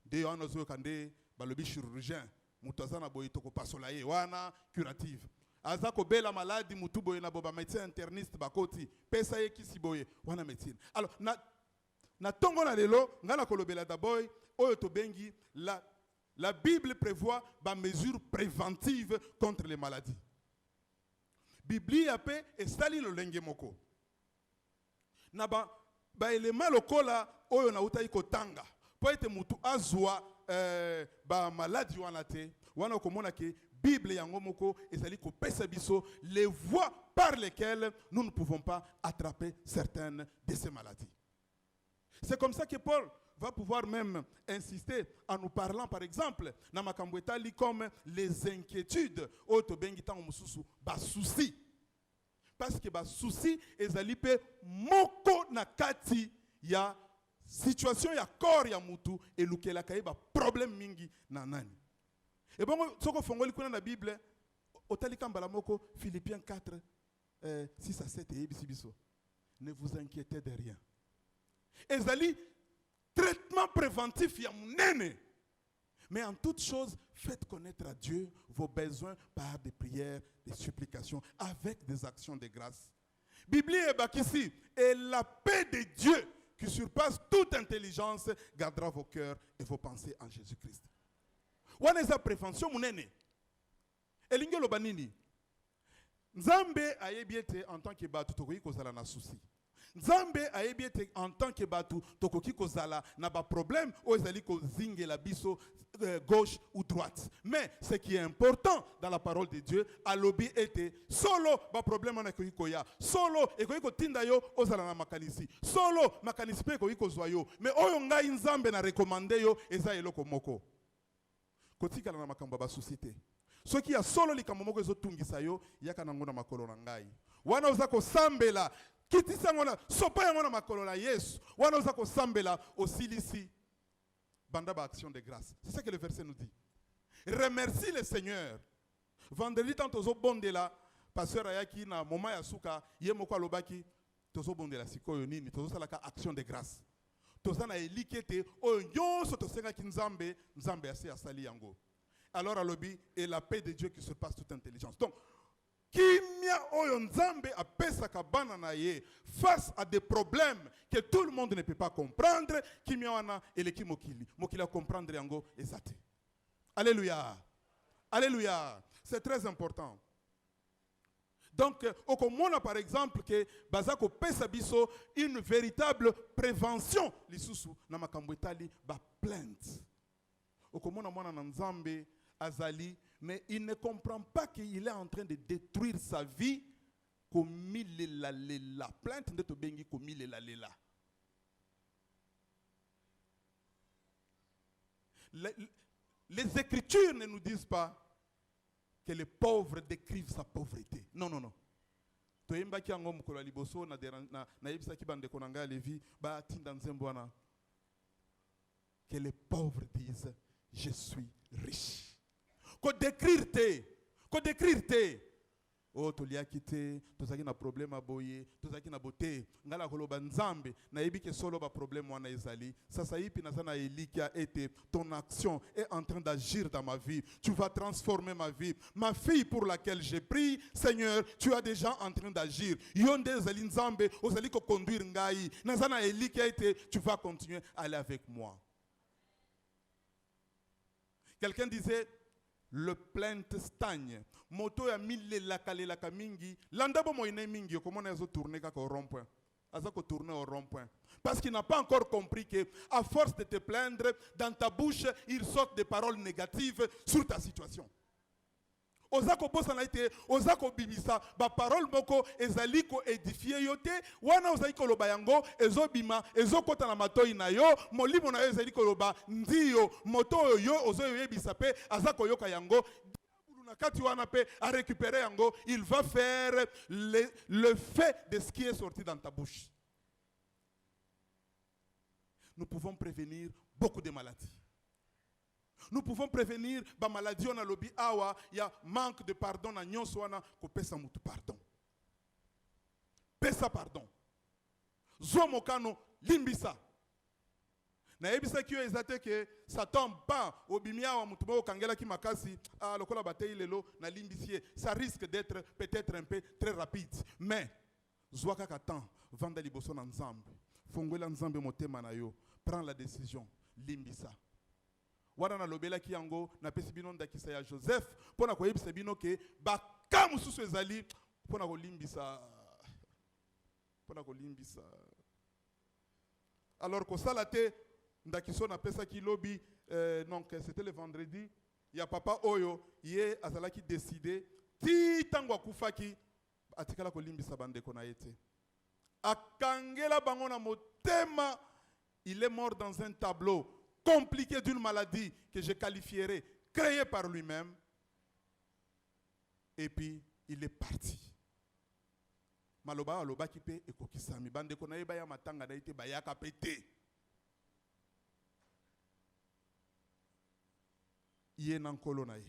S3: De yo anozo kande balobi chirurgien. Mutazana boye toko pasola ye wana curative. Azako bela maladie mutu boye na boba médecin interniste bakoti pesa ye kisi boye wana médecine. Alors Na tongo na lelo, ngana kolobela d'abord, oyo tobengi la Bible prévoit des mesures préventives contre les maladies. Bibli ape estali lo lenge moko. Na ba elema lokola oyo na uta iko tanga. Po ete mutu azwa ba maladie wana te, wana komona ke Bible yango moko ezali ko pesa biso les voies par lesquelles nous ne pouvons pas attraper certaines de ces maladies. C'est comme ça que Paul va pouvoir même insister en nous parlant, par exemple, dans ma kambwetali comme les inquiétudes, soucis. Parce que les soucis, ezali pe moko na kati ya situation ya corps ya mutu et lukela kaiba problème mingi na nani. Et bon, soko fongoli kuna na Bible, otali kambala moko Philippiens 4, 6 à 7 et biso. Ne vous inquiétez de rien. Ezali traitement préventif ya munene. Mais en toute chose, faites connaître à Dieu vos besoins par des prières, des supplications, avec des actions de grâce. Bible est bakisi, et la paix de Dieu qui surpasse toute intelligence gardera vos cœurs et vos pensées en Jésus-Christ. Wana eza prévention munene. Elingo lobanini. Nzambe ayebiete en tant que batu tokoki kozala na souci. Nzambe ayebiete en tant que batu tokoki kozala na ba problème o ezali ko zingela biso gauche ou droite. Mais ce qui est important dans la parole de Dieu, alobi ete solo ba problème na koki koya. Solo ekoki kotinda yo ozala na makanisi. Solo makanisi pe ekoki kozwa yo. Mais oyo ngai Nzambe na recommander yo eza eloko moko. Kotika na makambo ba société. Ce qui a solo likambo moko ezotungisa yo yaka nango na makolo na ngai. Wana ozako sambela kitisa ngona sopa yango na makolo na Yesu. Wana ozako sambela osilisi banda ba action de grâce. C'est ça que le verset nous dit. Remercie le Seigneur. Vendredi tant tozo bondela pasteur ayaki na moment ya suka ye moko alobaki tozo bondela sikoyo nini tozo salaka action de grâce. Toza na elikete oyo nyonso tosenga ki Nzambe ase asali yango. Alors alobi et la paix de Dieu qui surpasse toute intelligence. Donc kimia oyo Nzambe apesaka bana na ye face à des problèmes que tout le monde ne peut pas comprendre, kimia wana eleki mokili a comprendre yango ezate. Alléluia. Alléluia. C'est très important. Donc, au komona par exemple que bazako pesa biso une véritable prévention lisusu na makambo etali ba plainte. Au komona mwana na Nzambe azali, mais il ne comprend pas qu'il est en train de détruire sa vie comme il est la plainte de tobengi comme il est la. Les Écritures ne nous disent pas que les pauvres décrivent sa pauvreté. Non, non, non. Que les pauvres disent je suis riche. Ko décrire te. Oh, toliaki te, tozaki na problème aboye, tozaki na beauté. Ngala koloba Nzambe, na yebi ke solo ba problème wana ezali. Sasa yipi na sana elikia ete ton action est en train d'agir dans ma vie. Tu vas transformer ma vie. Ma fille pour laquelle j'ai pris, Seigneur, tu es déjà en train d'agir. Yonde ezali Nzambe, ozali ko conduire ngai. Na sana elikia ete tu vas continuer à aller avec moi. Quelqu'un disait le plainte stagne. Moto ya mille la mingi. Landabo moine mingi. Comment on a tourné au rond-point? Azako tourner au rond-point. Parce qu'il n'a pas encore compris que, à force de te plaindre, dans ta bouche, il sort des paroles négatives sur ta situation. Ozako bosa na ite, ozako bibisa, ba parole moko ezaliko édifier yote, wana ozako loba yango, ezobima, ezokota na matoi na yo, molimo na yo ezaliko loba, ndiyo, moto yo, ozo yebisa pe, azako yoka yango, diabulu na kati wana pe, a récupérer yango, il va faire le fait de ce qui est sorti dans ta bouche. Nous pouvons prévenir beaucoup de maladies. Nous pouvons prévenir ba maladie on a lobi awa ya manque de pardon na nyonso wana ko pesa mutu pardon. Pesa pardon. Zo mokano limbisa. Na yebisa kiyo ezate ke ça tombe pas obimia wa mutu mo kangela ki makasi lokola batei lelo na limbisie, ça risque d'être peut-être un peu très rapide, mais zwaka ka temps vanda liboso na Nzambe. fongola nzambe motema na yo, prends la décision, limbisa. Wana na lobela ki yango na pesi bino ndakisa ya Joseph pona ko yebisa bino ke baka mususu ezali pona ko limbisa. Pona ko limbisa. Alors ko salate ndakiso na pesa ki lobi donc c'était le vendredi, il y a papa oyo ye azala ki décidé ti tango akufaki atikala ko limbisa bandeko na yete. Akangela bango na motema, il est mort dans un tableau compliqué d'une maladie que je qualifierais créée par lui-même. Et puis il est parti. Maloba aloba kipe ekokisami bandeko na yeba ya matanga na ite bayaka pete. Iye nankolo na ye.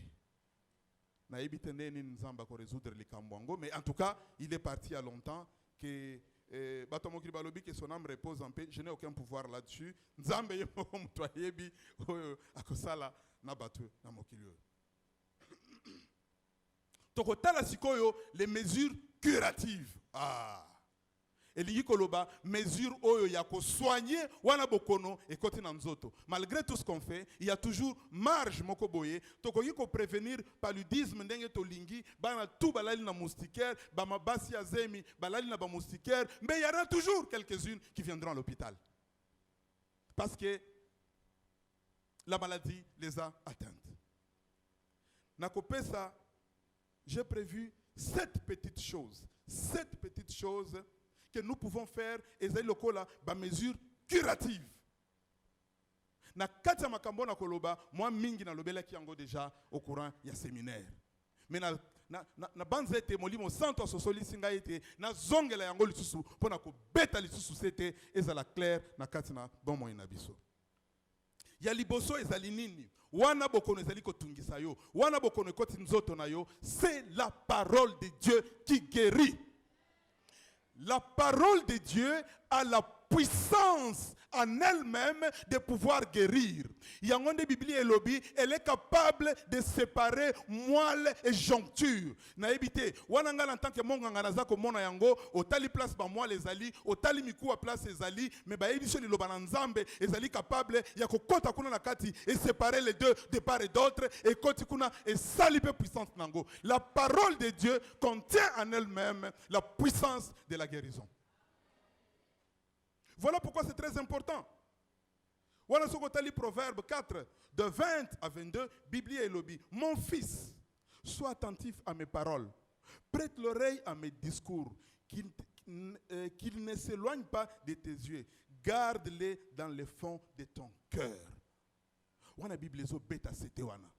S3: Na yebitende ni nzamba ko résoudre les kambwango, mais en tout cas, il est parti il y a longtemps que Batomokri balobi que son âme repose en paix. Je n'ai aucun pouvoir là-dessus. Nzambe yemoko mutwayebi akosala na batu na mokili. Tokotala sikoyo les mesures curatives. Ah. Eli koloba mesure oyo ya ko soigner wana bokono et côté na nzoto. Malgré tout ce qu'on fait, il y a toujours marge moko boye. Tokoki ko prévenir paludisme ndenge tolingi, bana tout balali na moustiquaire, ba mabasi ya zemi, balali na ba moustiquaire, mais il y aura toujours quelques-unes qui viendront à l'hôpital. Parce que la maladie les a atteintes. Nakopesa, j'ai prévu 7 petites choses. 7 petites choses que nous pouvons faire et c'est le cas là, ba mesure curative. Na kati ya makambo na koloba, moi mingi na lobela ki yango déjà au courant ya séminaire. Mais na banzete molimo santo sosoli singa ete na zongela yango lisusu pona ko beta lisusu sete ezala clair na kati na bon moyen na biso. Ya liboso ezali nini? Wana bokono ezali kotungisa yo. Wana bokono koti nzoto na yo, c'est la parole de Dieu qui guérit. La parole de Dieu a la puissance en elle-même de pouvoir guérir. Yangonde Bible elobi, elle est capable de séparer moelle et joncture. Na ebite, wananga en tant que monganga naza ko mona yango, otali place ba moelle ezali, otali miku a place ezali, mais ba ebiso liloba na nzambe ezali capable ya kokota kuna na kati et séparer les deux de part et d'autre et koti kuna et salipe puissance nango. La parole de Dieu contient en elle-même la puissance de la guérison. Voilà pourquoi c'est très important. Voilà ce qu'on lit Proverbe 4, de 20 à 22, Bible et lobby. Mon fils, sois attentif à mes paroles. Prête l'oreille à mes discours. Qu'il ne s'éloigne pas de tes yeux. Garde-les dans le fond de ton cœur. Wana Bible zo beta sete wana.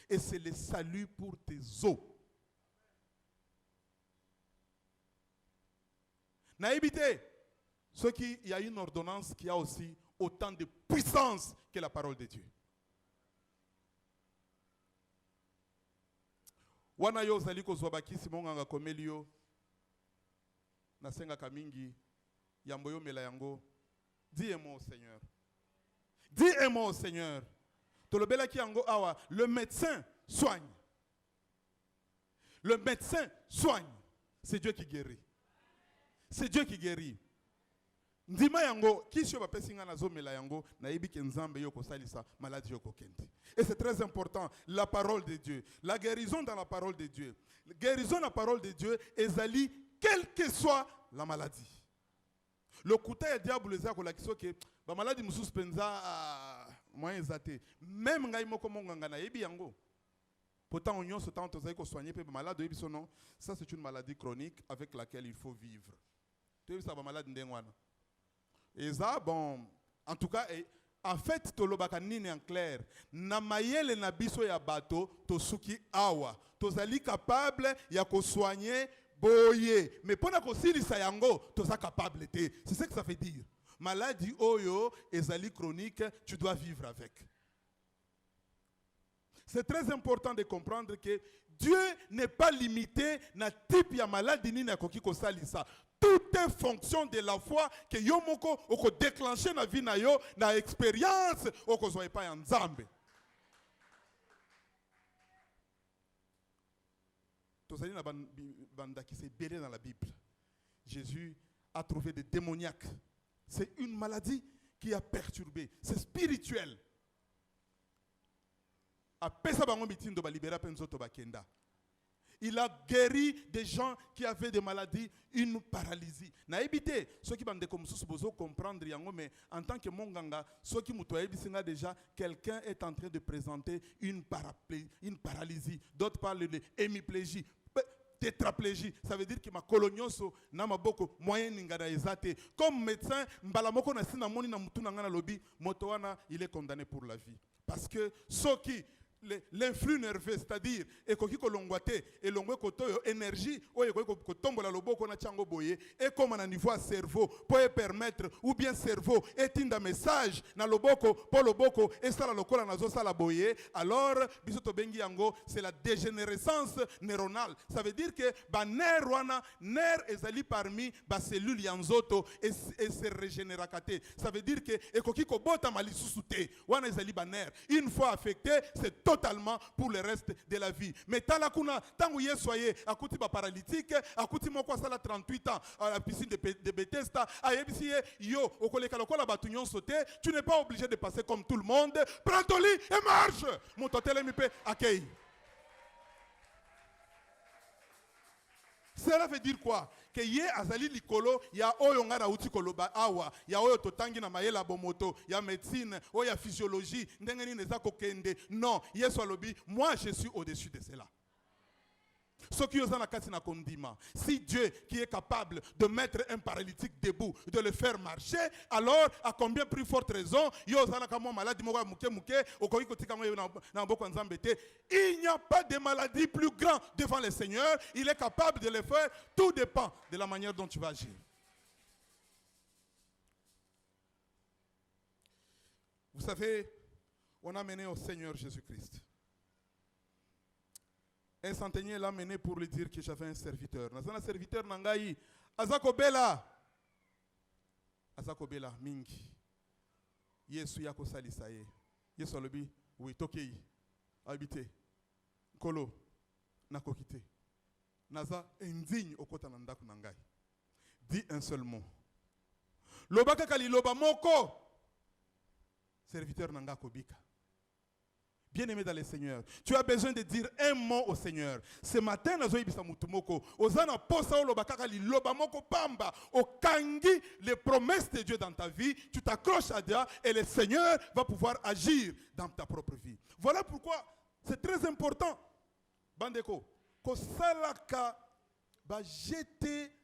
S3: Et c'est le salut pour tes os. Naïbité. Ce qui, il y a une ordonnance qui a aussi autant de puissance que la parole de Dieu. Wana yo zali ko zwabaki simonganga komelio na senga kamingi yambo yo mela yango. Dis un mot au Seigneur. Dis un mot au Seigneur. Tolobela ki yango awa, le médecin soigne. Le médecin soigne. C'est Dieu qui guérit. C'est Dieu qui guérit. Ndima yango kisho ba pesinga na zomela yango na yebike nzambe yoko salisa maladie yoko kenti. Et c'est très important, la parole de Dieu, la guérison dans la parole de Dieu. La guérison dans la parole de Dieu ezali quelle que soit la maladie. Le kuta ya diable za ko la kiso ke ba maladie mususu penza moyen zate. Même ngai moko monganga na yebi yango. Pourtant on nyonso tant tozai ko soigner pe ba malade yebi sono, ça c'est une maladie chronique avec laquelle il faut vivre. Tu sais ça ba malade ndengwana. Et ça, bon, en tout cas, en fait, tolobaka nini en clair, na mayele na biso ya bato, tosuki awa, tozali capable ya ko soigner boye, mais pona ko silisa yango, toza capable te. C'est ce que ça veut dire. Maladie oyo, ezali chronique, tu dois vivre avec. C'est très important de comprendre que Dieu n'est pas limité na type ya maladie ni na koki ko salisa. Tout est fonction de la foi que yo moko oko déclencher na vie na yo na expérience oko zoe pa ya nzambe. Tozali na banda qui s'est belé dans la Bible. Jésus a trouvé des démoniaques. C'est une maladie qui a perturbé. C'est spirituel. Il a guéri des gens qui avaient des maladies, une paralysie. Na évité, ceux qui bandent comme ça, comprendre, mais en tant que monganga, ceux qui m'ont déjà, quelqu'un est en train de présenter une paralysie. D'autres parlent de hémiplégie. Tétraplégie, ça veut dire que ma colonioso na maboko moyen ningana ezate. Comme médecin, mbalamoko na sina moni na mutu na ngana lobi, motoana il est condamné pour la vie. Parce que ceux qui l'influx nerveux, c'est-à-dire et koki kolongwate et longwe koto énergie o e ko tombola loboko na chango boye et comme na niveau cerveau pour permettre ou bien cerveau étinda message na loboko pour loboko et ça la lokola nazo sala boye alors bisoto bengi yango c'est la dégénérescence neuronale. Ça veut dire que ba nerf wana nerf ezali parmi ba cellules yanzoto et se régénéra kate. Ça veut dire que et koki ko bota malisusu te wana ezali ba nerf une fois affecté c'est totalement pour le reste de la vie. Mais talakuna tangu yesoye akuti ba paralytique akuti moko sala 38 ans à la piscine de Bethesda ayebisi yo okoleka lokola batunyon sauté, tu n'es pas obligé de passer comme tout le monde. Prends ton lit et marche. Mon totele mi pe accueille. Cela veut dire quoi? Que ye azali likolo ya oyo ngara uti koloba awa ya oyo totangi na mayela bomoto ya médecine oyo ya physiologie ndenge nini eza kokende. Non, Yesu alobi moi je suis au-dessus de cela. Si Dieu qui est capable de mettre un paralytique debout, de le faire marcher, alors à combien plus forte raison il n'y a pas de maladie plus grande devant le Seigneur. Il est capable de le faire. Tout dépend de la manière dont tu vas agir. Vous savez, on a mené au Seigneur Jésus-Christ. Un centenier l'a mené pour lui dire que j'avais un serviteur. Un serviteur nangai azakobela mingi. Yesu yako salisa ye. Yesu alobi oui tokei habité kolo nakokite. Naza indigne okota na ndaku nangai. Dis un seul mot. Lobaka kali loba moko. Serviteur nanga kobika. Bien-aimé dans le Seigneur, tu as besoin de dire un mot au Seigneur. Ce matin, nous avons mutumoko. Ozana posa olobaka li lobamoko pamba. Okangi les promesses de Dieu dans ta vie. Tu t'accroches à Dieu et le Seigneur va pouvoir agir dans ta propre vie. Voilà pourquoi c'est très important. Bandeko, ko salaka ba jeter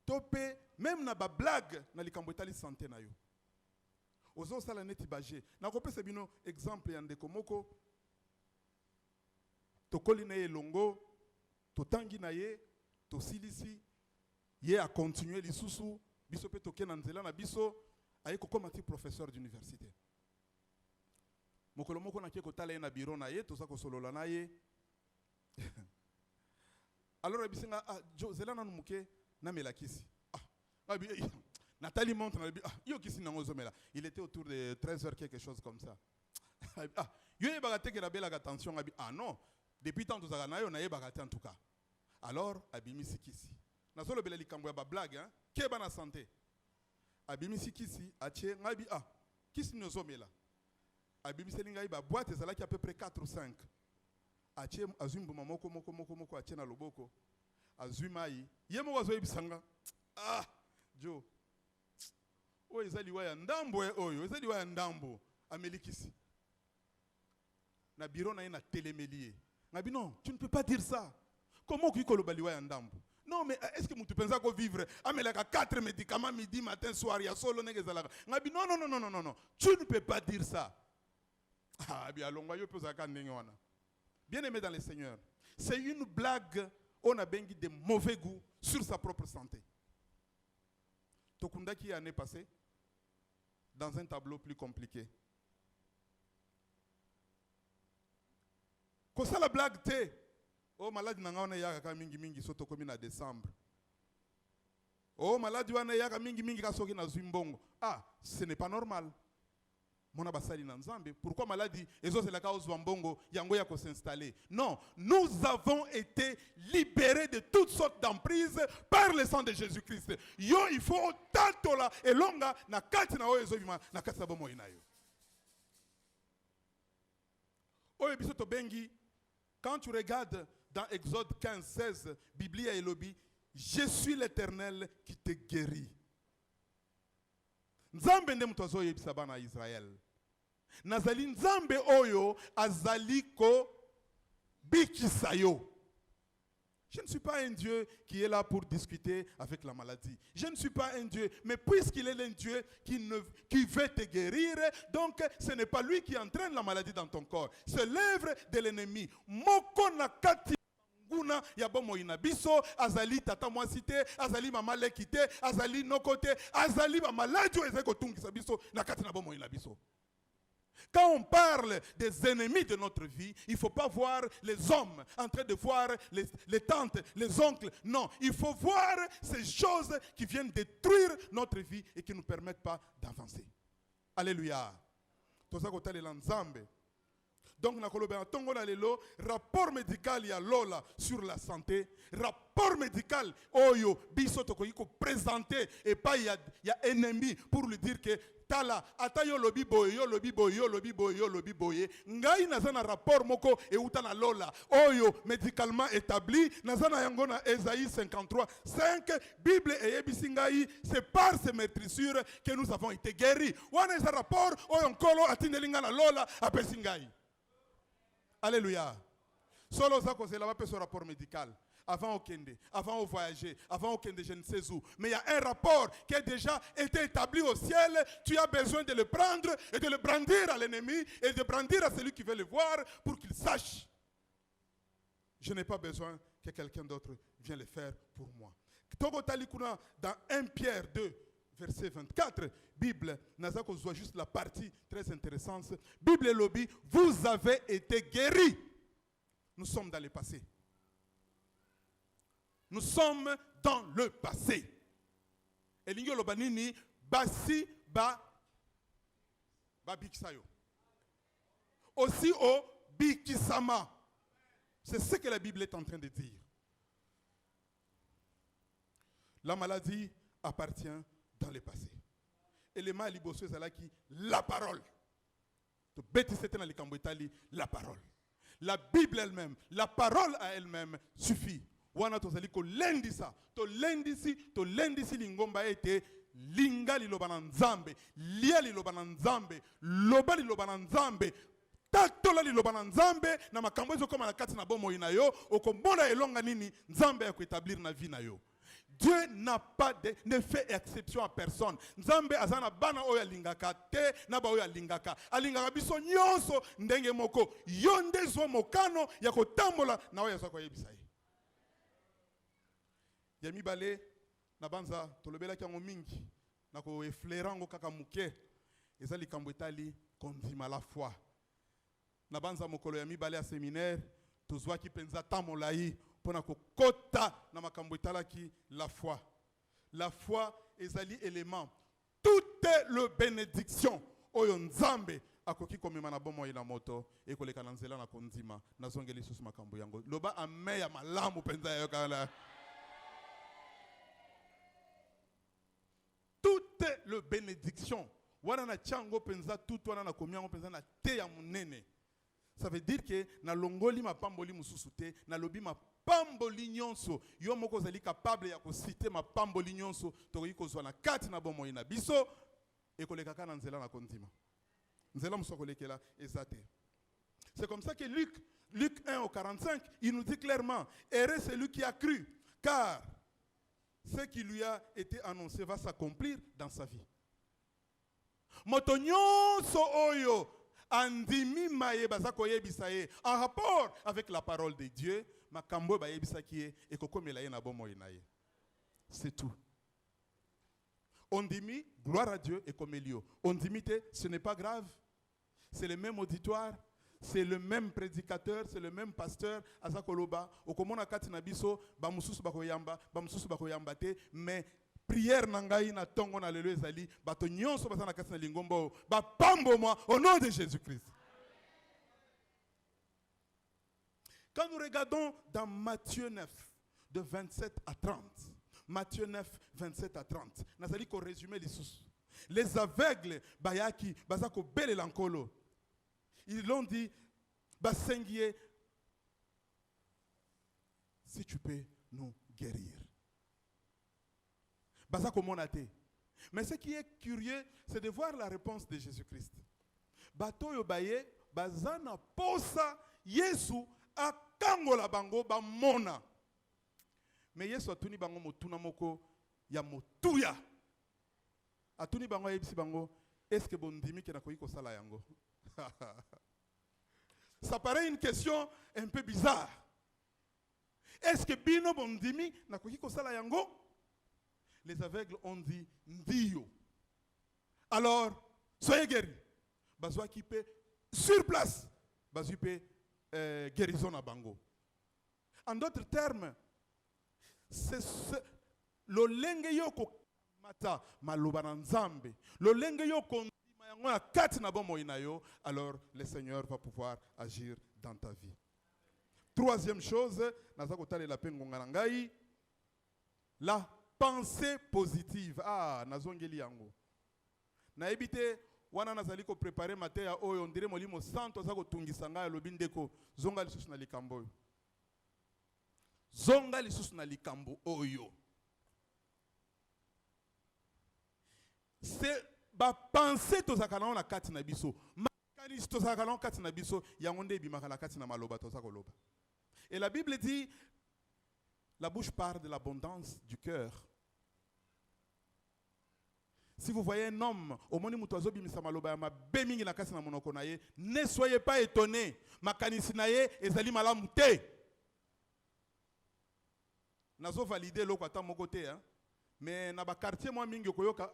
S3: topé même na ba blague na likambo etali santé na yo. Ozo sala neti baje. Na kopesa bino exemple ya ndeko moko. Tokoli na ye longo, totangi na ye, tosilisi, ye a continué lisusu, biso pe toke na nzela na biso, aye kokomati professeur d'université. Mokolo moko na kie kotala ye na bureau na ye, toza kosolola na ye. Alors abisinga jo zela na muke na melakisi. Nathalie montre il était autour de 13h quelque chose comme ça. Attention, ah non, depuis tant que en tout cas. Alors, abimisi kisi. Na solo bela likambo ya ba blague hein, ke bana santé. Abimisi kisi atie ngabi kisi nozomela. Abimisi linga ba boîte ezalaki à peu près 4 ou 5. Atie azumbu moko atie na loboko. Azumai, yemo wazo ebisanga. Jo. Oh, ezali waya ndambo oyo, ezali waya ndambo amelikisi. Na bureau na na télémélier. Ngabi non, tu ne peux pas dire ça. Comment ki kolobali waya ndambo? Non mais est-ce que tu penses qu'on vivre amelaka 4 médicaments midi matin soir ya solo ngezalaka. Ngabi non. Tu ne peux pas dire ça. Bien longwa yo pozaka ndenge wana. Bien-aimé dans le Seigneur, c'est une blague on a bengi de mauvais goût sur sa propre santé. Tokunda qui année passée dans un tableau plus compliqué. Quand ça la blague te, oh malade nanga on yaka mingi soto komi na décembre. Oh malade wana yaka mingi kasoki na zumbongo. Ah, ce n'est pas normal. mona basali na nzambe. Pourquoi maladie ezozelaka ozwa mbongo yango ya ko s'installer? Non, nous avons été libérés de toutes sortes d'emprises par le sang de Jésus-Christ. Yo il faut tatola elonga na kati na oyo ezovima na kati na bomo inayo. Oyo biso to bengi, quand tu regardes dans Exode 15:16, Biblia elobi, je suis l'Éternel qui te guérit. Nzambe nde mutu azoyebisa bana ya Israël. Nazali nzambe oyo azali ko bikisa yo. Je ne suis pas un Dieu qui est là pour discuter avec la maladie. Je ne suis pas un Dieu, mais puisqu'il est un Dieu qui veut te guérir, donc ce n'est pas lui qui entraîne la maladie dans ton corps. C'est l'œuvre de l'ennemi. Moko nakati nguna ya bomo inabiso, azali tata mwasite, azali mama lekite, azali nokote, azali ba maladie ezeko tungisa biso nakati na bomo inabiso. Quand on parle des ennemis de notre vie, il ne faut pas voir les hommes en train de voir les tantes, les oncles. Non, il faut voir ces choses qui viennent détruire notre vie et qui ne nous permettent pas d'avancer. Alléluia. Donc, rapport médical ya lola sur la santé, rapport médical oyo biso tokoyiko présenter et pas il y a ennemi pour lui dire que tala ata yo lobi boye yo lobi boye yo lobi boye yo lobi boye ngai nazana rapport moko e uta na lola oyo médicalement établi nazana yango na Ésaïe 53:5 Bible et yebisi ngai c'est par ces meurtrissures que nous avons été guéris. Wana eza rapport oyo nkolo atindelinga na lola apesi ngai. Alléluia. Solo ça cause là ce rapport médical. Avant au Kende, avant au voyager, avant au Kende, je ne sais où. Mais il y a un rapport qui a déjà été établi au ciel. Tu as besoin de le prendre et de le brandir à l'ennemi et de brandir à celui qui veut le voir pour qu'il sache. Je n'ai pas besoin que quelqu'un d'autre vienne le faire pour moi. Dans 1 Pierre 2, verset 24, Bible, Nazako voit juste la partie très intéressante. Bible lobby, vous avez été guéris. Nous sommes dans le passé. Nous sommes dans le passé. Et l'ingyo lobanini basi ba biksayo. Aussi au bikisama. C'est ce que la Bible est en train de dire. La maladie appartient dans le passé. Et le mal liboso ezalaki la parole. To beti c'était dans le kambotali la parole. La Bible elle-même, la parole à elle-même suffit. Wana tozali ko lendisa, to lendisi lingomba ete linga liloba na nzambe, lia liloba na nzambe, loba liloba na nzambe, tatola liloba na nzambe na makambo ezokoma na kati na bomo ina yo, okomona elonga nini nzambe ya kuétablir na vie na yo. Dieu ne fait exception à personne. Nzambe azana bana oya lingaka te na ba oya lingaka. Alingaka biso nyonso ndenge moko. Yonde zo mokano ya kotambola na oya zo koyebisa ye. Ya mibale na banza tolobela kyango mingi na ko eflerango kaka muke ezali kambo etali kondima la foi. Na banza mokolo ya mibale ya séminaire tozwa ki penza tamolai pona ko kota na makambo etalaki la foi. La foi ezali élément toute le bénédiction oyo nzambe akoki komema na bomo ina moto ekoleka na nzela na kondima na zongeli susu makambo yango loba ameya malamu penza yo kala. Toute le bénédiction wana na chango penza tout wana na komiango penza na te ya munene. Ça veut dire que na longoli ma pamboli mususu te na lobi ma pamboli nyonso yo moko zali capable ya ko citer ma pamboli nyonso to yi ko zwa na kati na bomo ina biso e koleka kana nzela na kondima nzela muso kolekela ezate. C'est comme ça que Luc 1 au 45 il nous dit clairement heureux celui qui a cru car ce qui lui a été annoncé va s'accomplir dans sa vie. Moto nyonso oyo andimi maye bazako yebisa ye en rapport avec la parole de Dieu makambo ba yebisa ki e kokomela ye na bomo ina ye. C'est tout. On dit gloire à Dieu et comme Elio. On dit ce n'est pas grave. C'est le même auditoire, c'est le même prédicateur, c'est le même pasteur azakoloba okomona kati na biso ba mususu bakoyamba te mais prière nangai na tongo na lelo ezali bato nyonso baza na kati na lingombo ba pambo moi au nom de Jésus-Christ. Quand nous regardons dans Matthieu 9 de 27 à 30, Matthieu 9 27 à 30, nazali ko résumer les aveugles bayaki bazako bele lankolo. Ils l'ont dit basengie, si tu peux nous guérir. Bazako monate. Mais ce qui est curieux, c'est de voir la réponse de Jésus-Christ. Bato yo baye bazana posa Yesu akangola bango ba mona. Mais Yesu atuni bango motuna moko ya motuya. Atuni bango yebisi bango, est-ce que bondimi ke na koyi kosala yango? Ça paraît une question un peu bizarre. Est-ce que bino bondimi na koyi kosala yango? Les aveugles ont dit ndio. Alors, soyez guéris. Bazwa qui peut sur place. Bazwa peut guérison à bango. En d'autres termes, c'est le lenge yoko mata maloba na nzambe. Le lenge yoko ndima yango na kati na bomo inayo, alors le Seigneur va pouvoir agir dans ta vie. Troisième chose, nazako tale la pengonga na ngai, la pensée positive. Ah, nazongeli yango. Na ebite wana nazali ko préparer matin ya oyo ndire molimo santo zako tungisa ngai lobindeko zonga lisusu na likambo. Zonga lisusu na likambo oyo. C'est ba pensée to zakana na kati na biso. Makanisi to zakana kati na biso yango nde bimaka na kati na maloba to zakoloba. Et la Bible dit, la bouche parle de l'abondance du cœur. Si vous voyez un homme, au moni mutozo bimisa maloba ma bemingi na kasi na monoko na ye, ne soyez pas étonnés. Makanisi na ye ezali malamu te. Nazo valider loko ata moko te hein. Mais na ba quartier moi mingi koyoka,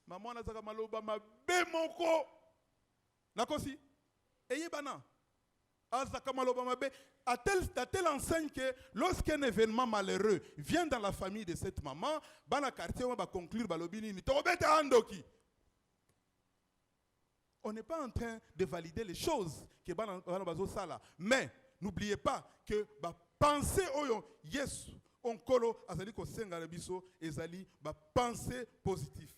S3: maman na zaka maloba ma bemoko. Nakosi eyebana. À telle enseigne que lorsqu'un événement malheureux vient dans la famille de cette maman, dans le quartier, on va conclure on n'est pas en train de valider les choses que mais n'oubliez pas que penser yes onkolo azali ko senga biso ezali penser positif.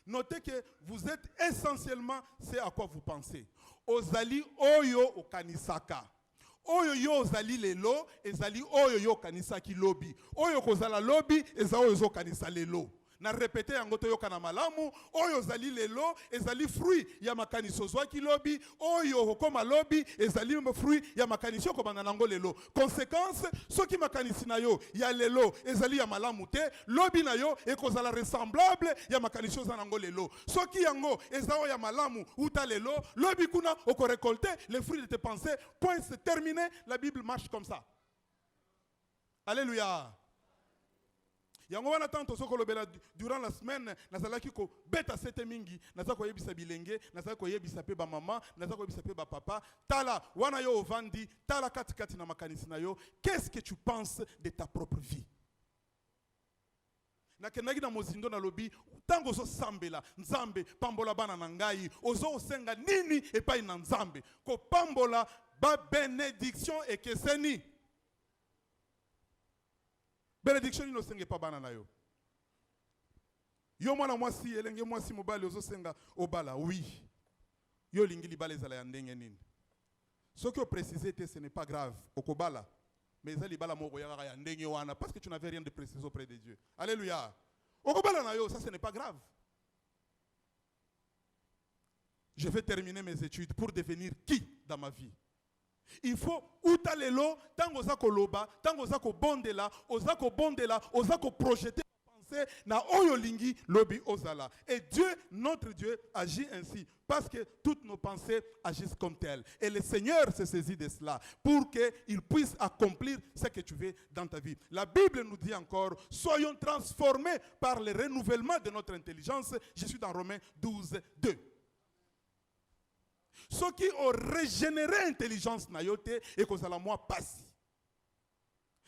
S3: Notez que vous êtes essentiellement c'est à quoi vous pensez. Ozali oyo okanisaka. Oyo yo ozali lelo, ezali oyo yo kanisaki lobi. Oyo kozala lobi, ezali oyo zo kanisa lelo. Na répéter yango to yoka na malamu, oyo ozali lelo, ezali fruit ya makaniso zwaki lobi, oyo okoma lobi, ezali fruit ya makaniso kobanda nango lelo. Conséquence, soki makanisi na yo ya lelo, ezali ya malamu te, lobi na yo ekozala ressemblable ya makaniso za nango lelo. Soki yango ezao ya malamu uta lelo, lobi kuna oko récolter les fruits de tes pensées. Point, c'est terminé, la Bible marche comme ça. Alléluia. Yango wana tanto soko lobela durant la semaine nazalaki ko beta sete mingi nazako yebisa bilenge nazako yebisa pe ba maman nazako yebisa pe ba papa tala wana yo ovandi tala kati na makanisi na yo, qu'est-ce que tu penses de ta propre vie? Na kenaki na mozindo na lobi tango zo sambela nzambe pambola bana na ngai ozo osenga nini epai na nzambe ko pambola ba bénédiction ekeseni. Bénédiction ino senge pa bana na yo. Yo mwana mwasi elenge mwasi mobali ozo senga obala oui. Yo lingi libala ezala ya ndenge nini. Ce que préciser ce n'est pas grave okobala. Mais ezali libala moko ya ndenge wana parce que tu n'avais rien de précis auprès de Dieu. Alléluia. Okobala na yo ça ce n'est pas grave. Je vais terminer mes études pour devenir qui dans ma vie? Il faut outalelo tango zako loba tango zako bondela ozako projeter pensée na oyo lingi lobi ozala. Et Dieu, notre Dieu, agit ainsi parce que toutes nos pensées agissent comme telles. Et le Seigneur se saisit de cela pour qu'il puisse accomplir ce que tu veux dans ta vie. La Bible nous dit encore, soyons transformés par le renouvellement de notre intelligence. Je suis dans Romains 12, 2. Ceux qui ont régénéré l'intelligence nayote et qu'on la moi passe.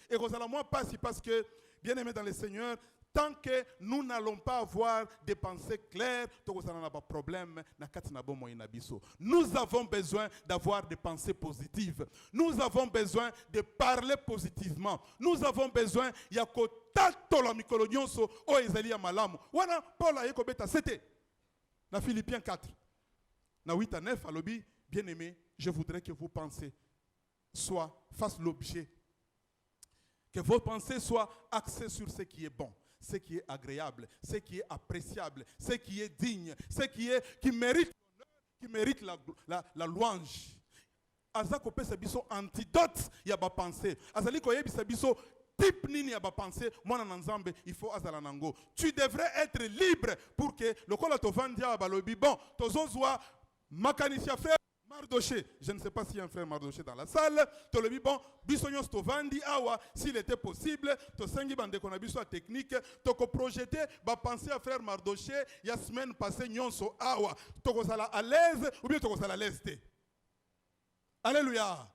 S3: Et qu'on la moi passe parce que, bien aimé dans le Seigneur, tant que nous n'allons pas avoir des pensées claires, nous avons besoin d'avoir des pensées positives. Nous avons besoin de parler positivement. Nous avons besoin de Paul a ekobeta c'était dans Philippiens 4. Dans 8 à 9, alobi, bien aimé, je voudrais que vos pensées fassent l'objet. Que vos pensées soient axées sur ce qui est bon, ce qui est agréable, ce qui est appréciable, ce qui est digne, ce qui mérite l'honneur, qui mérite la louange. Azako pesa biso antidote ya ba pensée. Azali ko yebisa biso type nini ya ba pensée, mwana na nzambe il faut azala nango. Tu devrais être libre pour que le kola to vandia ba lobi bon, tozozwa makanicien frère Mardoché, je ne sais pas s'il y a un frère Mardoché dans la salle. Tu le dis, bon, bisognos to vandi awa, s'il était possible, to sengi bande qu'on a besoin technique, to ko projeter, ba penser à frère Mardoché, il y a semaine passée, nyonso awa, to ko sala à l'aise, ou bien to ko sala à l'aise. Alléluia.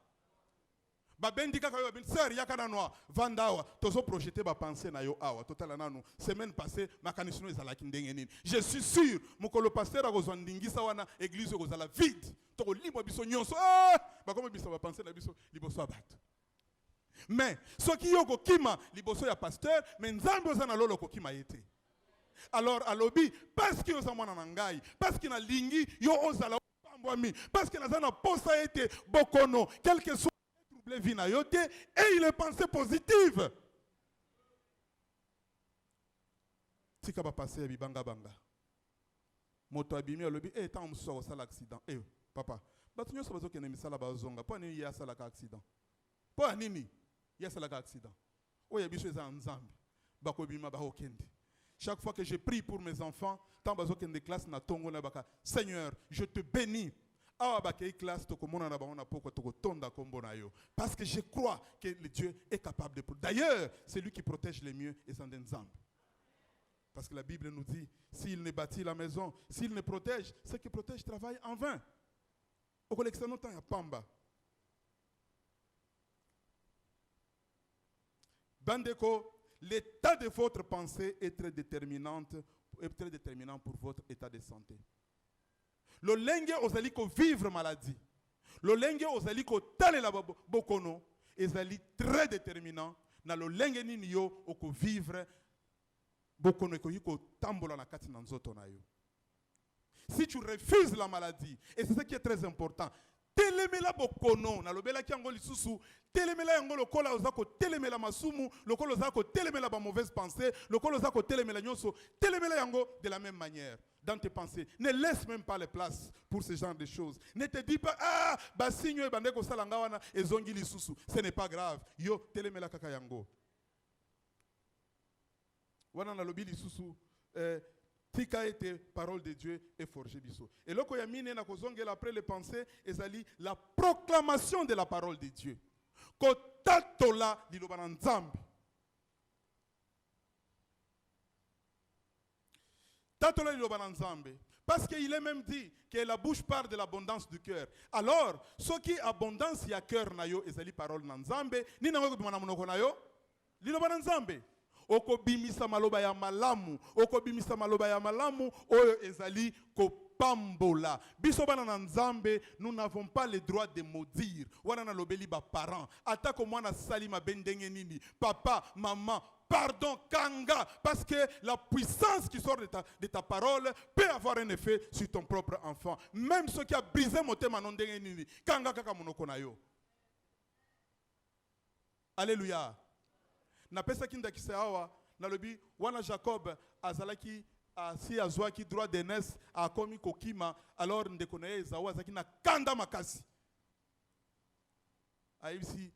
S3: Ba bendika ka yo ben sœur yakana noa vandawa tozo projeter ba penser na yo awa totala nanu semaine passée makanisino ezala kindenge nini je suis sûr mukolo pasteur akozwa ndingisa wana église kozala vide toko libo biso nyonso ba comme biso ba penser na biso liboso abato mais soki yoko kima liboso ya pasteur mais nzambe ozana lolo ko kima yete alors alobi parce que oza mwana na ngai parce que na lingi yo ozala pambwami parce que nazana posa ete bokono quelque soit et il est pensé positive. Tika ba passer bibanga banga. Moto abimi alobi tant muso sala accident. Papa, batunyo so bazokene misala bazonga. Po nini ya sala ka accident? Po nini ya sala ka accident? Oya biso eza nzambe. Bako bima ba okende. Chaque fois que je prie pour mes enfants, tant bazokende classe na tongo na baka, Seigneur, je te bénis. Parce que je crois que le Dieu est capable de protéger. D'ailleurs, c'est lui qui protège les mieux et sans ensemble. Parce que la Bible nous dit, s'il ne bâtit la maison, s'il ne protège, ceux qui protègent travaillent en vain. Au collection temps il y a Pamba. Bandeko, l'état de votre pensée est très déterminant pour votre état de santé. Le lenge ozali ko vivre maladie. Le lenge ozali ko talela bokono ezali très déterminant na le lenge nini yo oko vivre bokono ko yiko tambola na kati na nzoto na yo. Si tu refuses la maladie, et c'est ce qui est très important, telemela bokono na lobela ki yango lisusu telemela yango lokola ozako telemela masumu lokola ozako telemela ba mauvaise pensée lokola ozako telemela nyonso telemela yango de la même manière dans tes pensées. Ne laisse même pas les places pour ce genre de choses. Ne te dis pas basinyo ebandeko salanga wana ezongi lisusu. Ce n'est pas grave. Yo telemela kaka yango. Wana na lobi lisusu tika ete parole de Dieu est forgée biso. Et loko ya mine na kozongela après les pensées ezali la proclamation de la parole de Dieu. Ko tatola liloba na nzambe. Tatola liloba na nzambe. Parce qu'il est même dit que la bouche parle de l'abondance du cœur. Alors, ce qui abondance ya cœur na yo ezali parole na nzambe, ni na ngoko bimana monoko na yo liloba na nzambe. Oko bimisa maloba ya malamu, oyo ezali ko pambola. Biso bana na nzambe, nous n'avons pas le droit de maudire. Wana na lobeli ba parents, atako mwana sali mabendenge nini, papa, maman, pardon, kanga, parce que la puissance qui sort de ta parole peut avoir un effet sur ton propre enfant. Même ce qui a brisé mon thème anondenge nini, kanga kaka monoko na yo. Alléluia. Na pesa kinda kiseawa na lobi wana Jacob azalaki si azwaki droit d'aînesse a komi kokima alors ndeko na ye zawa azaki na kanda makasi ayebisi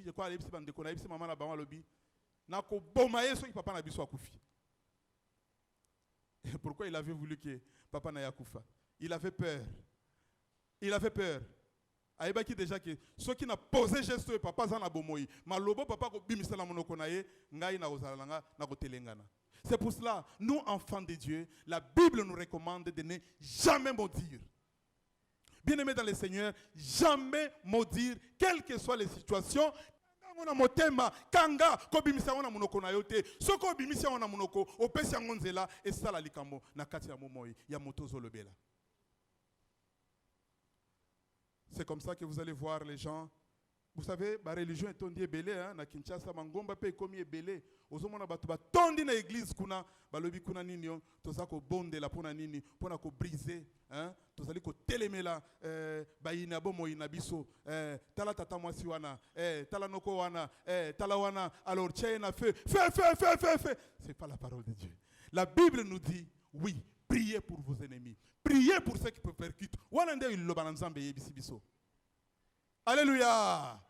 S3: je crois ayebisi bandeko na ayebisi mama na bango lobi na ko boma yeso papa na biso akufi. Pourquoi il avait voulu que papa na yakufa? Il avait peur. Aïbaki déjà que ceux qui n'a posé geste et papa zana bomoi malobo papa ko bimisa la monoko na ye ngai na ozalanga na ko telengana. C'est pour cela nous enfants de Dieu la Bible nous recommande de ne jamais maudire. Bien-aimés dans le Seigneur, jamais maudire quelles que soient les situations. Tiango na motema kanga ko bimisa na munoko na yote. Soko bimisa na munoko opesi yango nzela esala likambo na kati ya momoi ya moto zolobela. C'est comme ça que vous allez voir les gens. Vous savez, la religion est tondi ebele, hein, na Kinshasa, mangomba pe komi ebele. Ozomona batu ba tondi na église kuna, balobi kuna nini yo, toza ko bonde la pona nini, pona ko briser, hein, tozali ko telemela bayina bomo ina biso, tala tata mwasi wana, tala noko wana, tala wana, alors tiens na feu, feu. C'est pas la parole de Dieu. La Bible nous dit, oui, priez pour vos ennemis, priez pour ceux qui peuvent percuter. Wana nde il loba nzambe yebisi biso. Alléluia.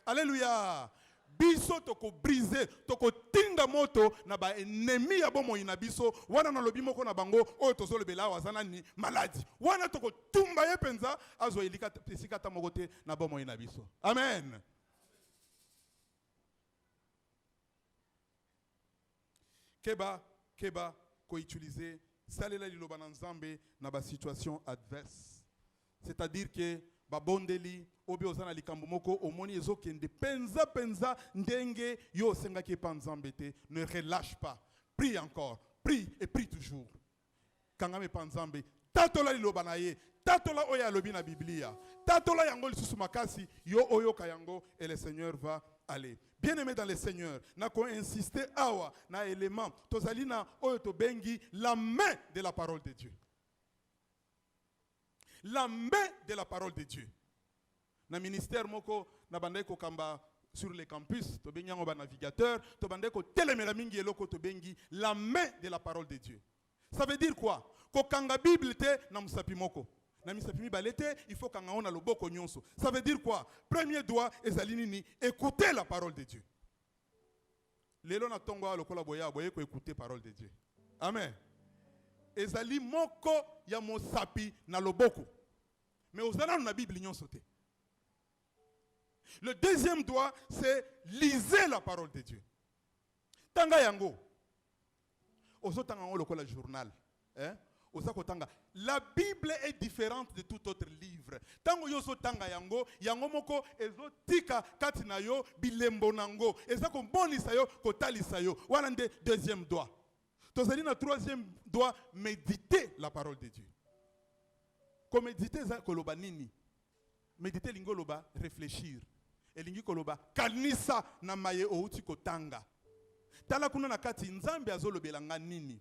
S3: Alléluia. Biso toko briser, toko tinda moto na ba ennemi ya bomo ina biso, wana na lobi moko na bango oyo tozolo bela wazana ni maladie. Wana toko tumba ye penza azo elika pesikata mokote na bomo ina biso. Amen. Keba ko utiliser salela liloba na nzambe na ba situation adverse. C'est-à-dire que babondeli obi ozana likambo moko omoni ezokende penza ndenge yo sengaki pa nzambe te, ne relâche pas, prie encore, prie et prie toujours. Kangame pa nzambe tatola liloba na ye, tatola oya lobi na Biblia, tatola yango lisusu makasi yo oyoka yango et le Seigneur va aller. Bien-aimé dans le Seigneur, na ko insister awa na élément tozali na oyo to bengi la main de la parole de Dieu. La main de la parole de Dieu. Na ministère moko na bandai ko kamba sur les campus, to bengi ba navigateur, to bandai ko telemela mingi eloko to bengi la main de la parole de Dieu. Ça veut dire quoi? Ko kanga Bible te na musapi moko. Na musapi mibalete, il faut kanga ona loboko nyonso. Ça veut dire quoi? Premier doigt ezali nini? Écouter la parole de Dieu. Lelo na tongo lokola boya boye ko écouter parole de Dieu. Amen. Ezali moko ya mosapi na loboko. Mais aux annales de la Bible, ils sauté. Le deuxième doigt, c'est lisez la parole de Dieu. Tanga yango. Oso tanga yango lokola journal. La Bible est différente de tout autre livre. Tango yoso tanga yango, yango moko ezo tika katina yo bilembo nango. Ezako bonisa yo kotalisa yo. Wana nde deuxième doigt. Tozali na troisième doigt, méditer la parole de Dieu. Comme méditer za koloba nini? Méditer lingo loba réfléchir. Et lingi koloba kanisa na maye outi kotanga. Tala kuna na kati nzambe azolobelanga nini?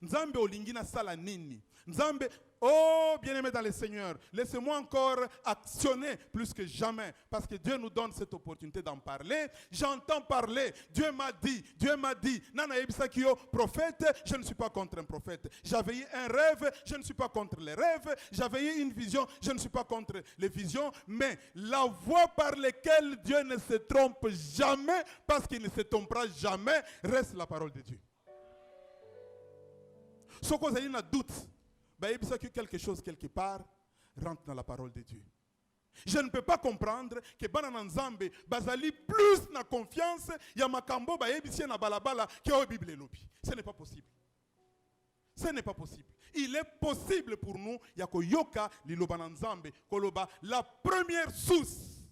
S3: Nzambe olingi na sala nini? Nzambe, oh bien-aimé dans le Seigneur, laissez-moi encore actionner plus que jamais, parce que Dieu nous donne cette opportunité d'en parler. J'entends parler, Dieu m'a dit, Nana Ebisakio, prophète, je ne suis pas contre un prophète. J'avais eu un rêve, je ne suis pas contre les rêves. J'avais eu une vision, je ne suis pas contre les visions. Mais la voie par laquelle Dieu ne se trompe jamais, parce qu'il ne se trompera jamais, reste la parole de Dieu. Ce que vous avez un doute, que quelque chose quelque part rentre dans la parole de Dieu. Je ne peux pas comprendre que Banana Nzambe bazali plus na confiance ya makambo ba yebisi na balabala que au Bible lobi. Ce n'est pas possible. Ce n'est pas possible. Il est possible pour nous ya ko yoka liloba Nzambe koloba la première source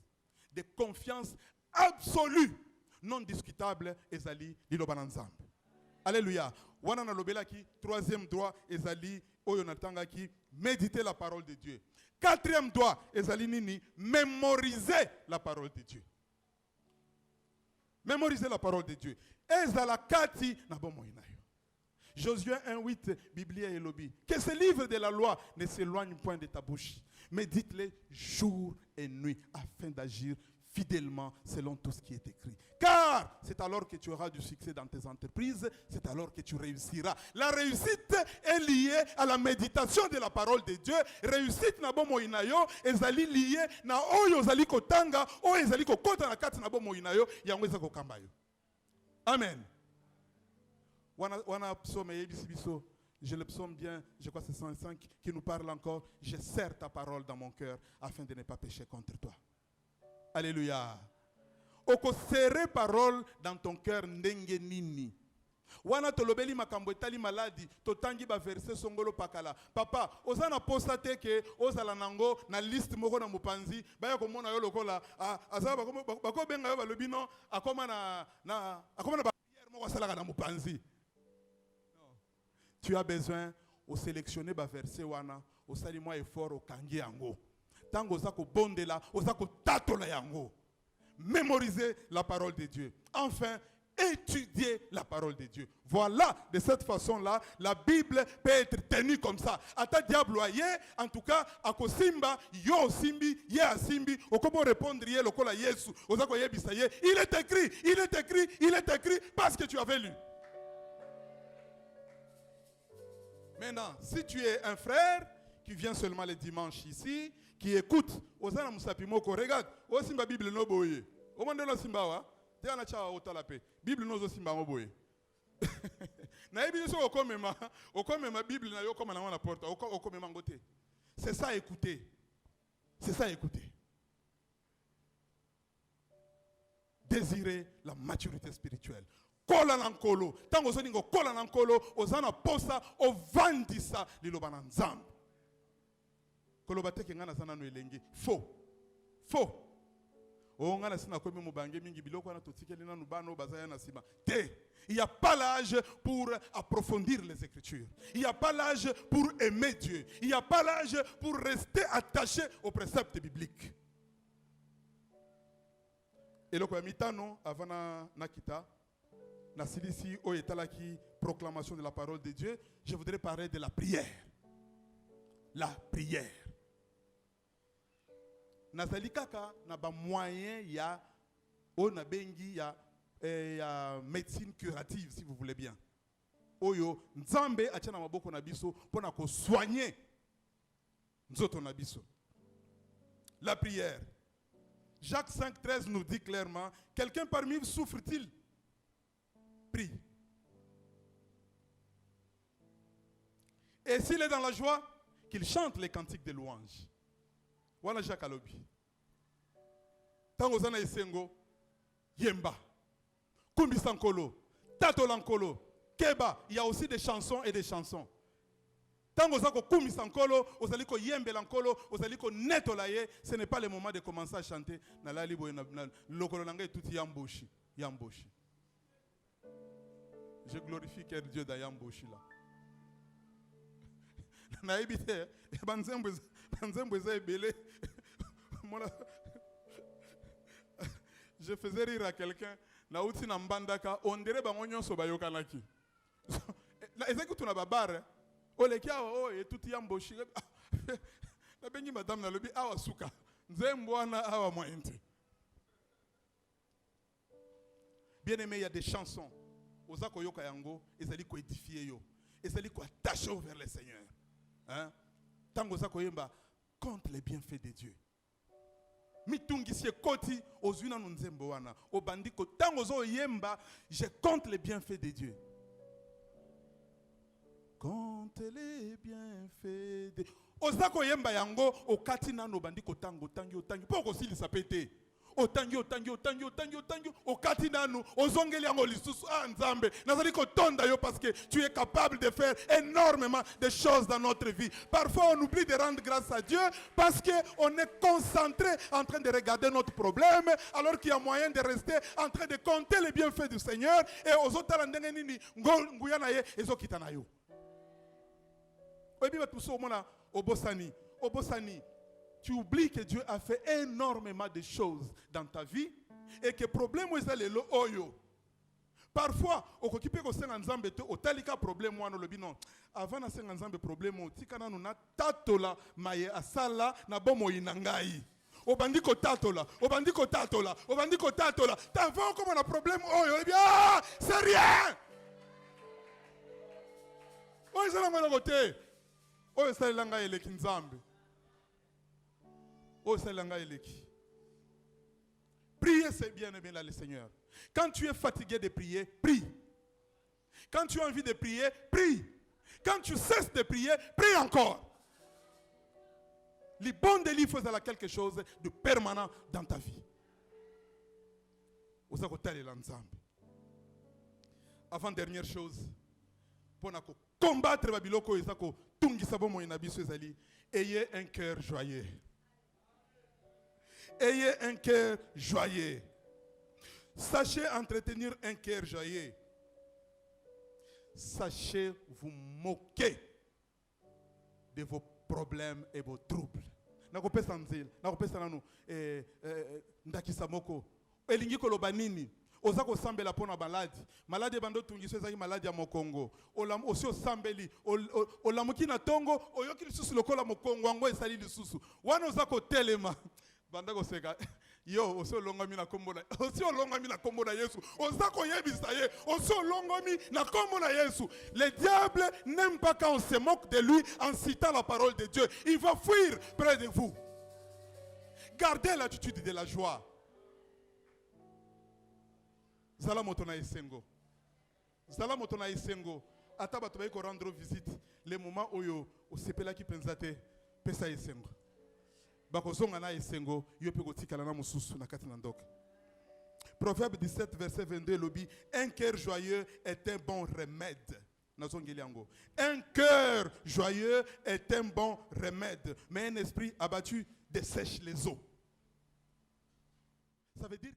S3: de confiance absolue non discutable ezali liloba Nzambe. Alléluia. Wana na lobela ki troisième droit ezali oyo natanga ki méditer la parole de Dieu. Quatrième droit ezali nini? Mémoriser la parole de Dieu. Mémoriser la parole de Dieu. Ezala kati na bomo inayo. Josué 1:8 Biblia elobi que ce livre de la loi ne s'éloigne point de ta bouche. Médite-les jour et nuit afin d'agir fidèlement selon tout ce qui est écrit. Car c'est alors que tu auras du succès dans tes entreprises, c'est alors que tu réussiras. La réussite est liée à la méditation de la parole de Dieu. Réussite na bomo inayo ezali liée na oyo zali kotanga, oyo ezali kokota na kati na bomo inayo yango ezako kambayo. Amen. Wana psaume yebisi biso. Je le psaume bien, je crois que c'est 105 qui nous parle encore. Je serre ta parole dans mon cœur afin de ne pas pécher contre toi. Alléluia. Oko serrer parole dans ton cœur ndenge nini. Wana tolobeli makambo etali maladi, totangi ba verset songolo pakala. Papa, ozana postate ke ozala nango na liste moko na mupanzi, baya komona yo lokola, azaba bako benga yo balobino, akoma na barrière moko salaka na mupanzi. Tu as besoin de sélectionner ba verset wana, osali moi effort au kangi yango. Tango zako bondela, ozako tatola yango. Mémoriser la parole de Dieu. Enfin, étudier la parole de Dieu. Voilà, de cette façon-là, la Bible peut être tenue comme ça. Ata diable aye, en tout cas, ako simba, yo simbi, ye asimbi, okomo répondre ye lokola Yesu, ozako ye bisaye. Il est écrit, il est écrit, il est écrit, parce que tu avais lu. Maintenant, si tu es un frère qui vient seulement les dimanches ici, qui écoute, ozana musapimoko, regarde, o simba Bible no boye. O mandelo simba wa, te ana cha otala pe. Bible no zo simba mo boye. Na ebi so okomema Bible na yo koma na wana porta, okomema ngote. C'est ça écouter. C'est ça écouter. Désirer la maturité spirituelle. Kola nankolo, tango zoningo kola nankolo, ozana posa, ovandisa liloba na nzambe. Koloba teke ngana sana no elengi. Faux. Faux. O ngana sina komi mubange mingi biloko na totikeli na nubano bazaya na sima. Te. Il n'y a pas l'âge pour approfondir les Écritures. Il n'y a pas l'âge pour aimer Dieu. Il n'y a pas l'âge pour rester attaché aux préceptes bibliques. Et le mitano avant na kita na silisi o etalaki proclamation de la parole de Dieu, je voudrais parler de la prière. La prière. Nazali kaka na ba moyen ya o na bengi ya médecine curative, si vous voulez bien. Oyo nzambe achana maboko na biso pona ko soigner nzoto na biso. La prière. Jacques 5,13 nous dit clairement, quelqu'un parmi vous souffre-t-il? Prie. Et s'il est dans la joie, qu'il chante les cantiques de louange. Voilà Jacques Alobi. Tango zana esengo, yemba. Kumbi sankolo, tato lankolo, keba. Il y a aussi des chansons et des chansons. Tango zako kumbi sankolo, ozaliko yembe lankolo, ozaliko neto laye, ce n'est pas le moment de commencer à chanter. Na la libo na lokolo nanga tout yamboshi, yamboshi. Je glorifie quel Dieu da yamboshi là. Na ebite, banzembo za ebele. Je faisais rire à quelqu'un. Na uti na mbandaka, on dirait bangonyo so bayokanaki. Ezeki tuna babare. Olekia o et tout yamboshi. Na bengi madame na lobi awa suka. Nzembwana awa mointe. Bien aimé, il y a des chansons. Ozako yoka yango, ezali ko édifier yo. Ezali ko attacher vers le Seigneur. Hein? Tango zako yemba contre les bienfaits de Dieu. Mitungisi koti ozwina nzembo wana. Obandiko tango zo yemba, je compte les bienfaits de Dieu. Compte les bienfaits de Dieu. Ozako yemba yango okati nano bandiko tango tangi poko sili sapete. Otangi okati nanu ozongeli yango lisusu nzambe nazali kotonda yo parce que tu es capable de faire énormément de choses dans notre vie. Parfois on oublie de rendre grâce à Dieu parce que on est concentré en train de regarder notre problème alors qu'il y a moyen de rester en train de compter les bienfaits du Seigneur et ozotala ndenge nini nguya na ye ezokita na yo. Oyebi batuso omona obosani. Tu oublies que Dieu a fait énormément de choses dans ta vie et que le problème est le oyo. Parfois, au occupé ko senga nzambe te otalika problème wana lobi non. Avant na senga nzambe problème otikana no na tatola maye asala na bomo inangai. Obandiko tatola. T'avant comme on a problème oyo, eh bien, c'est rien. Oyo sala ngana kote. Oyo sala langa eleki nzambe. Oh, c'est l'angaïleki. Prier, c'est bien aimé là, le Seigneur. Quand tu es fatigué de prier, prie. Quand tu as envie de prier, prie. Quand tu cesses de prier, prie encore. Le bon délit faisait quelque chose de permanent dans ta vie. Avant-dernière chose, pour combattre Babiloko et Zako, Tungisa Bomo et Nabi Suezali, ayez un cœur joyeux. Ayez un cœur joyeux. Sachez entretenir un cœur joyeux. Sachez vous moquer de vos problèmes et vos troubles. Nakopesa nzela, nakopesa nanu ndakisa moko. Elingi koloba nini? Ozako sambela pona maladi. Maladi bando tungiso ezaki maladi ya mokongo. Olam osio sambeli, olamuki na tongo, oyoki lisusu lokola mokongo wango esali lisusu. Wana ozako telema. Banda ko seka. Yo, osio longomi na kombo na. Osio longomi na kombo na Yesu. Ozako yebisa ye. Osio longomi na kombo na Yesu. Le diable n'aime pas quand on se moque de lui en citant la parole de Dieu. Il va fuir près de vous. Gardez l'attitude de la joie. Zala motona esengo. Zala motona esengo. Ata bato ba ko rendre visite. Le moment oyo osepela ki penzate pesa esengo. Bakozonga na esengo yo pe kotikala na mususu na kati na ndoka. Proverbe 17 verset 22 lobi, un cœur joyeux est un bon remède. Un cœur joyeux est un bon remède, mais un esprit abattu dessèche les eaux. Ça veut dire